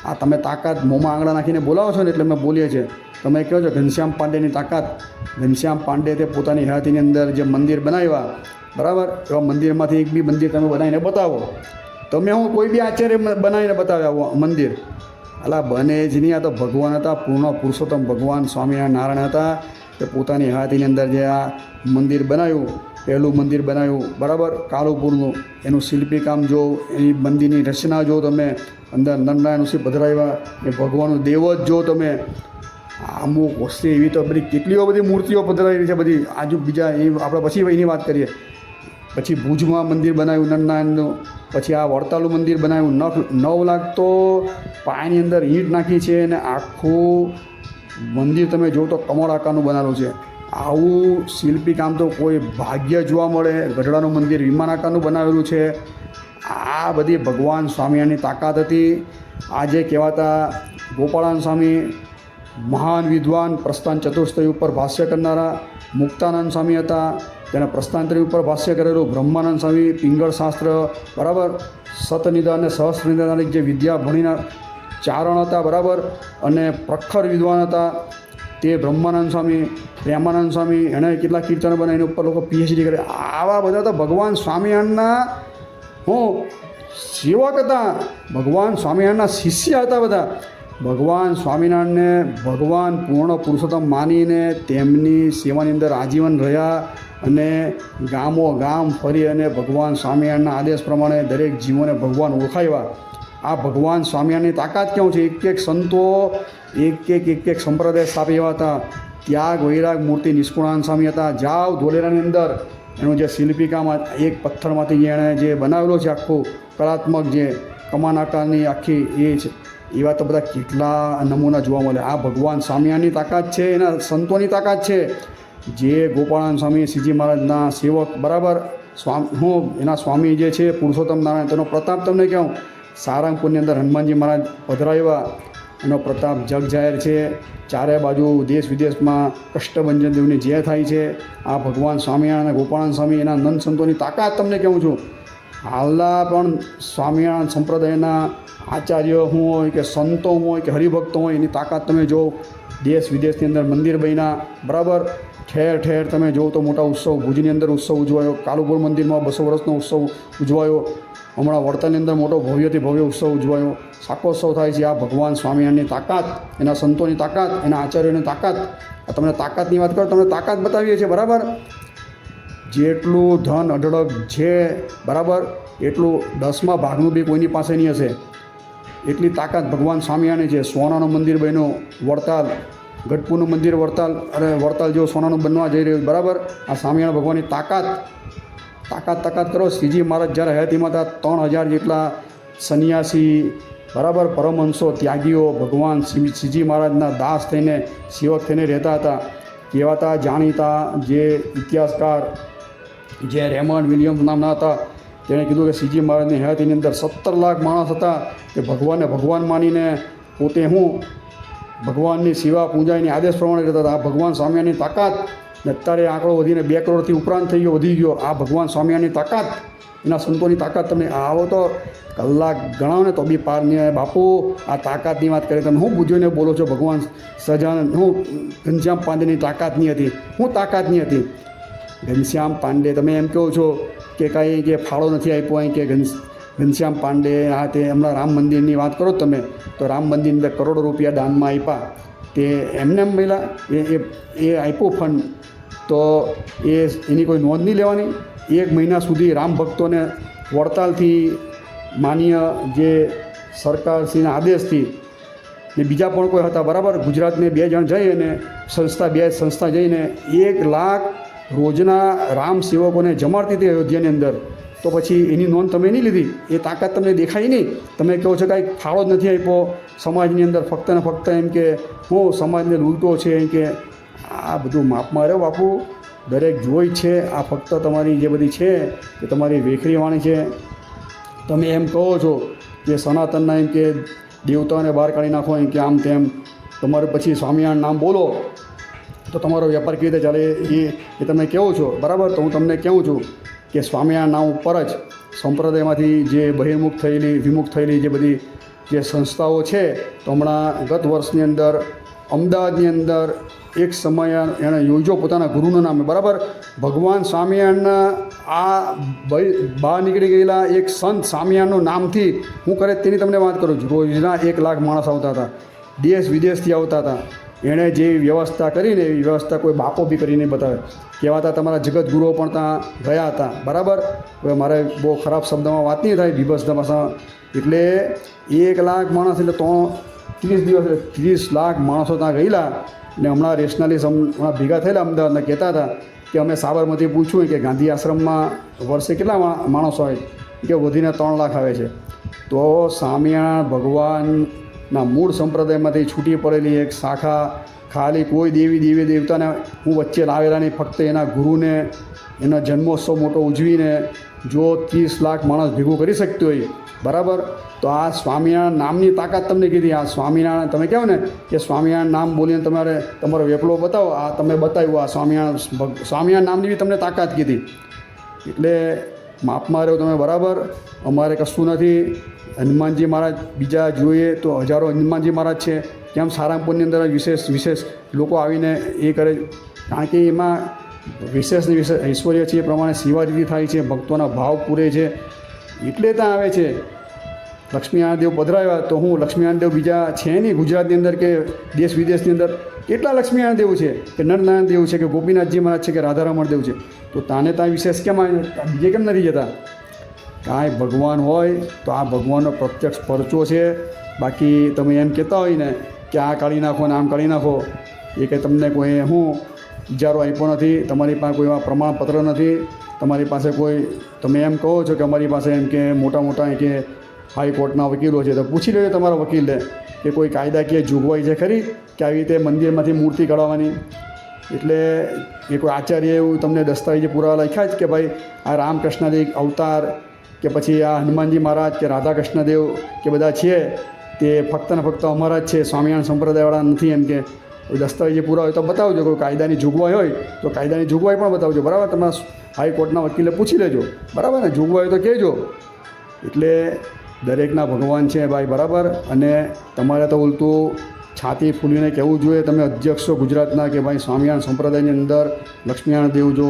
આ તમે તાકાત મોંમાં આંગળા નાખીને બોલાવો છો ને એટલે અમે બોલીએ છીએ. તમે કહો છો ઘનશ્યામ પાંડેની તાકાત. ઘનશ્યામ પાંડે તે પોતાની હયાતીની અંદર જે મંદિર બનાવ્યા, બરાબર, એવા મંદિરમાંથી એક બી મંદિર તમે બનાવીને બતાવો. તમે હું કોઈ બી આચાર્ય બનાવીને બતાવ્યા મંદિર, અલા બને જ નહીં. આ તો ભગવાન હતા, પૂર્ણ પુરુષોત્તમ ભગવાન સ્વામિનારાયણ હતા. તે પોતાની હયાતીની અંદર જે આ મંદિર બનાવ્યું, પહેલું મંદિર બનાવ્યું, બરાબર, કાલુપુરનું, એનું શિલ્પી કામ જો, એની મંદિરની રચના જો તમે, અંદર નરનારાયણ ઋષિ પધરાવ્યા, એ ભગવાનનું દેવ જ જો તમે. અમુક વસ્તુ એવી તો બધી કેટલીઓ બધી મૂર્તિઓ પધરાવી છે બધી આજુ બીજા, એ આપણે પછી એની વાત કરીએ. પછી ભુજમાં મંદિર બનાવ્યું નરનારાયણનું, પછી આ વડતાલનું મંદિર બનાવ્યું. 9 લાખ તો પાયાની અંદર ઈંટ નાખી છે અને આખું મંદિર તમે જો તો કમળ આકારનું બનાવેલું છે. આવું શિલ્પી કામ તો કોઈ ભાગ્ય જોવા મળે. ગઢડાનું મંદિર વિમાન આકારનું બનાવેલું છે. આ બધી ભગવાન સ્વામિનારાયણની તાકાત હતી. આજે કહેવાતા ગોપાળાનંદ સ્વામી મહાન વિદ્વાન, પ્રસ્થાન ચતુષ્ટય ઉપર ભાષ્ય કરનારા. મુક્તાનંદ સ્વામી હતા, તેના પ્રસ્થાંતરી ઉપર ભાષ્ય કરેલું. બ્રહ્માનંદ સ્વામી પિંગળ શાસ્ત્ર, બરાબર, સતનિદાન અને સહસ્ત્રનિદાન જે વિદ્યા ભણીના ચારણ હતા, બરાબર, અને પ્રખર વિદ્વાન હતા. તે બ્રહ્માનંદ સ્વામી, પ્રેમાનંદ સ્વામી, એણે કેટલા કીર્તનો બનાવી, એની ઉપર લોકો પીએચડી કરે. આવા બધા તો ભગવાન સ્વામિનારાયણના હું સેવક હતા, ભગવાન સ્વામિનારાયણના શિષ્ય હતા બધા. ભગવાન સ્વામિનારાયણને ભગવાન પૂર્ણ પુરુષોત્તમ માનીને તેમની સેવાની અંદર આજીવન રહ્યા અને ગામો ગામ ફરી અને ભગવાન સ્વામિનારાયણના આદેશ પ્રમાણે દરેક જીવોને ભગવાન ઓળખાવ્યા. આ ભગવાન સ્વામિનારાયણની તાકાત કેવું છે. એક સંતો એક સંપ્રદાય સ્થાપી એવા હતા. ત્યાગ વૈરાગ મૂર્તિ નિષ્કુળાનંદ સ્વામી હતા. જાવ ધોલેરાની અંદર એનું જે શિલ્પી કામ એક પથ્થરમાંથી એણે જે બનાવેલો છે, આખું કલાત્મક જે કમાન આકારની આખી એ છે, એવા તો બધા કેટલા નમૂના જોવા મળે. આ ભગવાન સ્વામિનારાયણની તાકાત છે, એના સંતોની તાકાત છે. જે ગોપાળાનંદ સ્વામી શ્રીજી મહારાજના સેવક, બરાબર, એના સ્વામી જે છે પુરુષોત્તમ નારાયણ, તેનો પ્રતાપ તમને કહું. સારંગપુરની અંદર હનુમાનજી મહારાજ પધરાવ્યા, એનો પ્રતાપ જગ જાહેર છે. ચારે બાજુ દેશ વિદેશમાં કષ્ટભંજન દેવની જય થાય છે. આ ભગવાન સ્વામિનારાયણ અને ગોપાળાનંદ સ્વામી એના નંદ સંતોની તાકાત તમને કહું છું. હાલના પણ સ્વામિનારાયણ સંપ્રદાયના આચાર્ય હું હોય કે સંતો હોય કે હરિભક્તો હોય, એની તાકાત તમે જો. દેશ વિદેશની અંદર મંદિર બન્યા, બરાબર, ઠેર ઠેર તમે જો તો મોટા ઉત્સવ. ભુજની અંદર ઉત્સવ ઉજવાયો, કાલુપુર મંદિરમાં 200 વર્ષનો ઉત્સવ ઉજવાયો. હમણાં વડતાલની અંદર મોટો ભવ્યથી ભવ્ય ઉત્સવ ઉજવાયો. શાકોત્સવ થાય છે. આ ભગવાન સ્વામિનારાયણની તાકાત, એના સંતોની તાકાત, એના આચાર્યોની તાકાત. આ તમને તાકાતની વાત કરો, તમને તાકાત બતાવીએ છીએ, બરાબર. જેટલું ધન અઢળક છે, બરાબર, એટલું 10મા ભાગનું બી કોઈની પાસે નહીં હશે. એટલી તાકાત ભગવાન સ્વામિનારાયણ છે. સોનાનું મંદિર બન્યું વડતાલ, ગઢપુરનું મંદિર વડતાલ, અરે વડતાલ જેવું સોનાનું બનવા જઈ રહ્યું, બરાબર. આ સ્વામિનારાયણ ભગવાનની તાકાત કરો. શ્રીજી મહારાજ જ્યારે હયાતીમાં હતા, 3000 જેટલા સંન્યાસી, બરાબર, પરમહંસો, ત્યાગીઓ ભગવાન શ્રીજી મહારાજના દાસ થઈને, સેવક થઈને રહેતા હતા. કહેવાતા જાણીતા જે ઇતિહાસકાર જે રેમન્ડ વિલિયમ્સ નામના હતા, તેણે કીધું કે શ્રીજી મહારાજની હયાતીની અંદર 17 લાખ માણસ હતા કે ભગવાનને ભગવાન માનીને પોતે ભગવાનની સેવા પૂજાની આદેશ પ્રમાણે રહેતા હતા. આ ભગવાન સ્વામિનારાયણની તાકાત. અત્યારે આંકડો વધીને 2 કરોડથી ઉપરાંત થઈ ગયો, વધી ગયો. આ ભગવાન સ્વામિનારાયણની તાકાત, એના સંતોની તાકાત. તમને આવો તો કલાક ગણાવો ને તો બી પાર નહીં આવે. બાપુ આ તાકાતની વાત કરીએ, તમે હું બુજોઈને બોલો છો. ભગવાન સહજાનંદ ઘનશ્યામ પાંડેની તાકાત નહીં હતી. તાકાત નહીં હતી. ઘનશ્યામ પાંડે તમે એમ કહો છો કે કાંઈ કે ફાળો નથી આપ્યો અહીં કે ઘનશ્યામ પાંડે આ તે. હમણાં રામ મંદિરની વાત કરો તમે તો રામ મંદિરની અંદર કરોડો રૂપિયા દાનમાં આપ્યા. તે એમને મળ્યા, એ આપ્યું ફંડ. તો એની કોઈ નોંધ નહીં લેવાની. 1 મહિના સુધી રામ ભક્તોને વડતાલથી માન્ય જે સરકારશ્રીના આદેશથી ને બીજા પણ કોઈ હતા, બરાબર, ગુજરાતને 2 જણ જઈ અને સંસ્થા જઈને 1 લાખ રોજના રામ સેવકોને જમાડતી હતી અયોધ્યાની અંદર. તો પછી એની નોંધ તમે નહીં લીધી, એ તાકાત તમને દેખાય નહીં. તમે કહો છો કાંઈ ફાળો જ નથી આપ્યો સમાજની અંદર, ફક્ત ને ફક્ત એમ કે હું સમાજને લૂંટો છે, એમ કે આ બધું માપમાં રહ્યો બાપુ. દરેક જોઈ છે, આ ફક્ત તમારી જે બધી છે કે તમારી વેખરી વાણી છે. તમે એમ કહો છો કે સનાતનના એમ કે દેવતાઓને બહાર કાઢી નાખો, એમ કે આમ તેમ, તમારે પછી સ્વામિનારાયણ નામ બોલો તો તમારો વેપાર કેવી રીતે ચાલે એ તમે કહો છો, બરાબર. તો હું તમને કહું છું કે સ્વામિનારાયણ નામ ઉપર જ સંપ્રદાયમાંથી જે વિમુખ થયેલી જે બધી જે સંસ્થાઓ છે, તો હમણાં ગત વર્ષની અંદર અમદાવાદની અંદર એક સમય એણે યોજ્યો પોતાના ગુરુના નામે, બરાબર. ભગવાન સ્વામિનારાયણના આ બહાર નીકળી ગયેલા એક સંત સ્વામિનારાયણનું નામથી હું કરે તેની તમને વાત કરું છું. રોજના 1 લાખ માણસ આવતા હતા, દેશ વિદેશથી આવતા હતા. એણે જે વ્યવસ્થા કરીને એવી વ્યવસ્થા કોઈ બાપો બી કરીને બતાવે. કહેવાતા તમારા જગતગુરુઓ પણ ત્યાં ગયા હતા, બરાબર. હવે મારે બહુ ખરાબ શબ્દમાં વાત નહીં થાય, બીભત્સ ભાષા. એટલે 1 લાખ માણસ એટલે 30 દિવસ એટલે 30 લાખ માણસો ત્યાં ગયેલા. ને હમણાં રેશનાલિસ્ટ હમણાં ભેગા થયેલા અમદાવાદના કહેતા હતા કે અમે સાબરમતી પૂછ્યું કે ગાંધી આશ્રમમાં વર્ષે કેટલા માણસો આવે, કે વધીને 3 લાખ આવે છે. તો સ્વામિનારાયણ ભગવાનના મૂળ સંપ્રદાયમાંથી છૂટી પડેલી એક શાખા, ખાલી કોઈ દેવી દેવતાને હું વચ્ચે લાવેલા નહીં, ફક્ત એના ગુરુને એનો જન્મોત્સવ મોટો ઉજવીને જો 30 લાખ માણસ ભેગું કરી શકતો હોય, બરાબર. તો આ સ્વામિનારાયણ નામની તાકાત તમને કીધી. આ સ્વામિનારાયણ તમે કહો ને કે સ્વામિનારાયણ નામ બોલીને તમારો વેપલો બતાવો, આ તમે બતાવ્યું. આ સ્વામિનારાયણ નામની બી તમને તાકાત કીધી. એટલે માપમાં રહ્યો તમે, બરાબર. અમારે કશું નથી. હનુમાનજી મહારાજ બીજા જોઈએ તો હજારો હનુમાનજી મહારાજ છે. કેમ સારંગપુરની અંદર વિશેષ લોકો આવીને એ કરે, કારણ કે એમાં વિશેષ ઐશ્વર્ય છે, એ પ્રમાણે સેવારીતિ થાય છે, ભક્તોના ભાવ પૂરે છે, એટલે ત્યાં આવે છે. લક્ષ્મીનારાયણ દેવ પધરાવ્યા તો હું લક્ષ્મીનારાયણ દેવ બીજા છે નહીં ગુજરાતની અંદર કે દેશ વિદેશની અંદર. કેટલા લક્ષ્મીનારાયણ દેવ છે, કે નરનારાયણ દેવ છે, કે ગોપીનાથજી મહારાજ છે, કે રાધારમણ દેવ છે. તો તાને ત્યાં વિશેષ કેમ આવે, બીજે કેમ નથી જતા? કાંઈ ભગવાન હોય તો આ ભગવાનનો પ્રત્યક્ષ પરચો છે. બાકી તમે એમ કહેતા હોય ને કે આ કાઢી નાખો ને આમ કાઢી નાખો, એ કંઈ તમને કોઈ ઇજારો આપ્યો નથી, તમારી પાસે કોઈ એવા પ્રમાણપત્ર નથી, તમારી પાસે કોઈ, તમે એમ કહો છો કે અમારી પાસે એમ કે મોટા કે હાઈકોર્ટના વકીલો છે, તો પૂછી લેજો તમારા વકીલને કે કોઈ કાયદાકીય જોગવાઈ છે ખરી કે આવી રીતે મંદિરમાંથી મૂર્તિ કાઢવાની. એટલે એ કોઈ આચાર્ય એવું તમને દસ્તાવેજ પુરાવા લખ્યા જ કે ભાઈ આ રામકૃષ્ણદેવ અવતાર કે પછી આ હનુમાનજી મહારાજ કે રાધાકૃષ્ણદેવ કે બધા છે તે ફક્ત ને ફક્ત અમારા જ છે, સ્વામિનારાયણ સંપ્રદાયવાળા નથી, એમ કે દસ્તાવેજ પુરાવા હોય તો બતાવજો. કોઈ કાયદાની જોગવાઈ હોય તો કાયદાની જોગવાઈ પણ બતાવજો, બરાબર. તમારા હાઈકોર્ટના વકીલે પૂછી લેજો, બરાબર ને. જોગવાઈ હોય તો કહેજો. એટલે દરેકના ભગવાન છે ભાઈ, બરાબર. અને તમારે તો ઉલટું છાતી ફૂલીને કહેવું જોઈએ, તમે અધ્યક્ષ છો ગુજરાતના, કે ભાઈ સ્વામિનારાયણ સંપ્રદાયની અંદર લક્ષ્મીનારાયણ દેવ જો,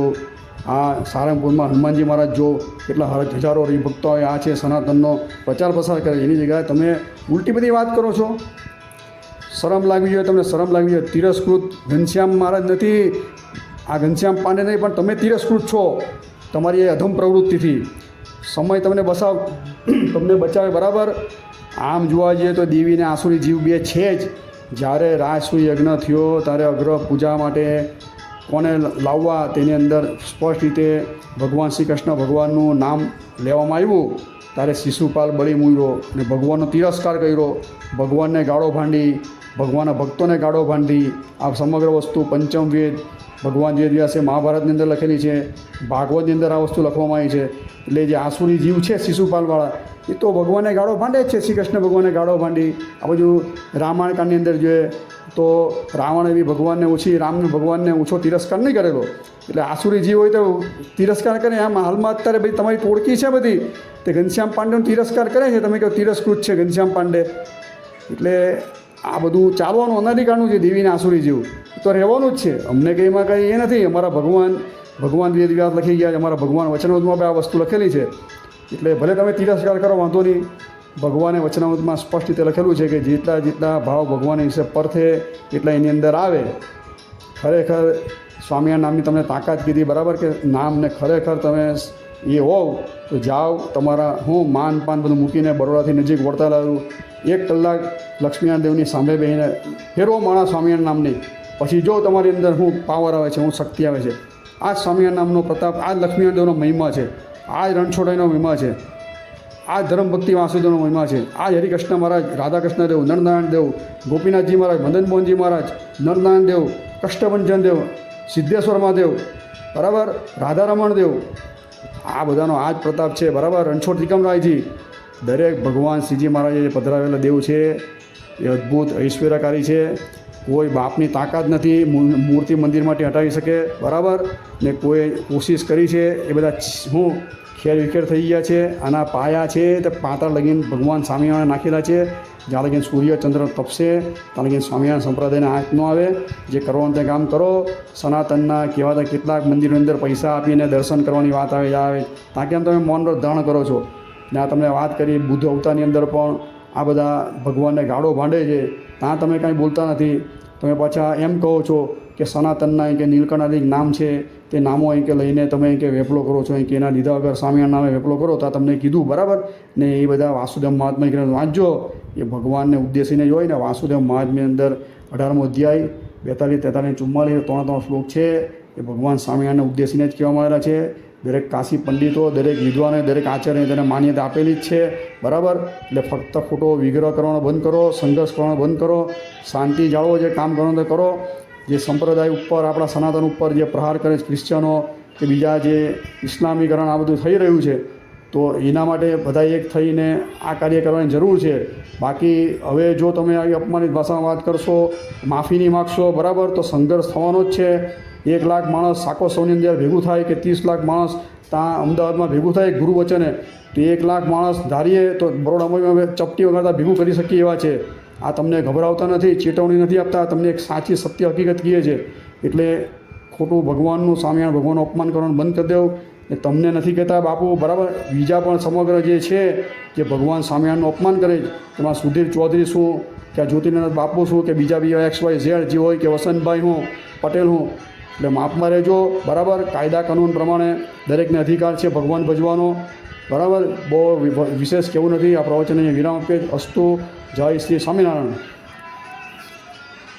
આ સારંગપુરમાં હનુમાનજી મહારાજ જો, કેટલા હજારો હરિભક્તો હોય, આ છે સનાતનનો પ્રચાર પ્રસાર કરે, એની જગ્યાએ તમે ઉલટી બધી વાત કરો છો. શરમ લાગવી જોઈએ તમને, શરમ લાગવી જોઈએ. તિરસ્કૃત ઘનશ્યામ મહારાજ નથી, આ ઘનશ્યામ પાંડે નહીં, પણ તમે તિરસ્કૃત છો તમારી એ અધમ પ્રવૃત્તિથી. સમય તમને બચાવે, બરાબર. આમ જોવા જઈએ તો દેવીને આસુરી જીવ બે છે જ. જ્યારે રાજસૂય યજ્ઞ થયો ત્યારે અગ્ર પૂજા માટે કોને લાવવા તેની અંદર સ્પષ્ટ રીતે ભગવાન શ્રી કૃષ્ણ ભગવાનનું નામ લેવામાં આવ્યું. ત્યારે શિશુપાલ બળી મૂક્યો અને ભગવાનનો તિરસ્કાર કર્યો, ભગવાનને ગાળો ભાંડી, ભગવાનના ભક્તોને ગાળો ભાંડી. આ સમગ્ર વસ્તુ પંચમ વેદ ભગવાન જે દિવસે મહાભારતની અંદર લખેલી છે, ભાગવતની અંદર આ વસ્તુ લખવામાં આવી છે. એટલે જે આસુરી જીવ છે શિશુપાલવાળા, એ તો ભગવાનને ગાળો ભાંડે જ છે. શ્રી કૃષ્ણ ભગવાનને ગાળો ભાંડી. આ બધું રામાયણકાંડની અંદર જોઈએ તો રાવણ એવી રામને ભગવાનને ઓછો તિરસ્કાર નહીં કરેલો. એટલે આસુરી જીવ હોય તો તિરસ્કાર કરે. આમ હાલમાં અત્યારે ભાઈ તમારી ટોળકી છે બધી, તે ઘનશ્યામ પાંડેનો તિરસ્કાર કરે છે. તમે કહો તિરસ્કૃત છે ઘનશ્યામ પાંડે. એટલે આ બધું ચાલવાનું અનાદિકાળનું છે. દેવીને આસુરી જીવ તો રહેવાનું જ છે. અમને કંઈ એમાં કંઈ એ નથી. અમારા ભગવાન વેદવ્યાસ લખી ગયા છે, અમારા ભગવાન વચનામૃતમાં આ વસ્તુ લખેલી છે. એટલે ભલે તમે તિરસ્કાર કરો, વાંધો નહીં. ભગવાને વચનામૃતમાં સ્પષ્ટ રીતે લખેલું છે કે જેટલા ભાવ ભગવાન વિશે પરથે એટલા એની અંદર આવે. ખરેખર સ્વામિનારાયણ નામની તમને તાકાત કીધી બરાબર કે નામ ને ખરેખર તમે એ હોવ તો જાઓ તમારા હું માન પાન બધું મૂકીને બરોડાથી નજીક વળતા લાવ્યું 1 કલાક લક્ષ્મીનારાયણ દેવની સામે બેસીને ફેરવો માણા સ્વામિનારાયણ નામની પછી જો તમારી અંદર હું પાવર આવે છે હું શક્તિ આવે છે. આ જ સ્વામિનારાયણ નામનો પ્રતાપ આ જ લક્ષ્મીનારાયણ દેવનો મહિમા છે, આ જ રણછોડાઈનો મહિમા છે, આ ધર્મ ભક્તિ વાસુદેવનો મહિમા છે, આ હરિકૃષ્ણ મહારાજ, રાધાકૃષ્ણ દેવ, નરનારાયણ દેવ, ગોપીનાથજી મહારાજ, મદન મોહનજી મહારાજ, નરનારાયણ દેવ, કષ્ટભંજન દેવ, સિદ્ધેશ્વર મહાદેવ બરાબર, રાધારમણ દેવ, આ બધાનો આ જ પ્રતાપ છે બરાબર. રણછોડ ત્રિકમરાયજી દરેક ભગવાન શ્રીજી મહારાજે જે પધરાવેલા દેવ છે એ અદ્ભુત ઐશ્વર્યકારી છે. કોઈ બાપની તાકાત નથી મૂર્તિ મંદિર માટે હટાવી શકે બરાબર, ને કોઈ કોશિશ કરી છે એ બધા હું ખેર વિખેર થઈ ગયા છે. આના પાયા છે તે પાતાળ લગીન ભગવાન સ્વામિનારાયણ નાખેલા છે. જ્યાં લગીન સૂર્ય ચંદ્ર તપશે ત્યાં લગીન સ્વામિનારાયણ સંપ્રદાયને આંખ ન આવે. જે કરવાનું તે કામ કરો. સનાતનના કહેવાતા કેટલાક મંદિરની અંદર પૈસા આપીને દર્શન કરવાની વાત આવે ત્યાં કેમ તમે મૌન ધારણ કરો છો. ને આ તમને વાત કરી બુદ્ધ અવતારની અંદર પણ આ બધા ભગવાનને ગાળો ભાંડે છે ત્યાં તમે કાંઈ બોલતા નથી. તમે પાછા એમ કહો છો કે સનાતનના કે નીલકંઠાદિક નામ છે તે નામો અહીં કે લઈને તમે કે વેપલો કરો છો કે એના લીધા વગર સ્વામિનારાયણ નામે વેપલો કરો તો તમને કીધું બરાબર ને. એ બધા વાસુદેવ મહાત્મા કરીને વાંચજો, એ ભગવાનને ઉદ્દેશીને જ હોય ને. વાસુદેવ મહાત્માની અંદર 18મો અધ્યાય 42, 43, 44 ત્રણ શ્લોક છે એ ભગવાન સ્વામિનારાયણને ઉદ્દેશીને જ કહેવામાં આવેલા છે. દરેક કાશી પંડિતો, દરેક વિદ્વાને, દરેક આચાર્યને તેને માન્યતા આપેલી જ છે બરાબર. એટલે ફક્ત ખોટો વિગ્રહ કરવાનો બંધ કરો, સંઘર્ષ કરવાનો બંધ કરો, શાંતિ જાળવો, જે કામ કરવાનું તે કરો. જે સંપ્રદાય ઉપર આપણા સનાતન ઉપર જે પ્રહાર કરે છે ક્રિશ્ચનો કે બીજા જે ઇસ્લામીકરણ આ બધું થઈ રહ્યું છે તો એના માટે બધા એક થઈને આ કાર્ય કરવાની જરૂર છે. બાકી હવે જો તમે આવી અપમાનિત ભાષામાં વાત કરશો, માફી નહીં માગશો બરાબર તો સંઘર્ષ થવાનો જ છે. 1 લાખ માણસ સાકો સૌની અંદર ભેગું થાય કે 30 લાખ માણસ ત્યાં અમદાવાદમાં ભેગું થાય ગુરુ વચને તો 1 લાખ માણસ ધારીએ તો બરોડામાં ચપટી વગાડતા ભેગું કરી શકીએ એવા છે. આ તમને ગભરાવતા નથી, ચેતવણી નથી આપતા, તમને એક સાચી સત્ય હકીકત કહે છે. એટલે ખોટું ભગવાનનું સ્વામિનારાયણ ભગવાનનું અપમાન કરવાનું બંધ કરી દેવું. એ તમને નથી કહેતા બાપુ બરાબર. બીજા પણ સમગ્ર જે છે જે ભગવાન સ્વામિનારાયણનું અપમાન કરે છે તેમાં સુધીર ચૌધરી શું કે જ્યોતિનાથ બાપુ શું કે બીજા XYZ જે હોય કે વસંતભાઈ હું પટેલ હું, એટલે માપમાં રહેજો બરાબર. કાયદા કાનૂન પ્રમાણે દરેકને અધિકાર છે ભગવાન ભજવાનો બરાબર. બહુ વિશેષ કેવું નથી. આ પ્રવચન અહીંયા વિરામ આપે. અસ્તુ. જય શ્રી સ્વામિનારાયણ.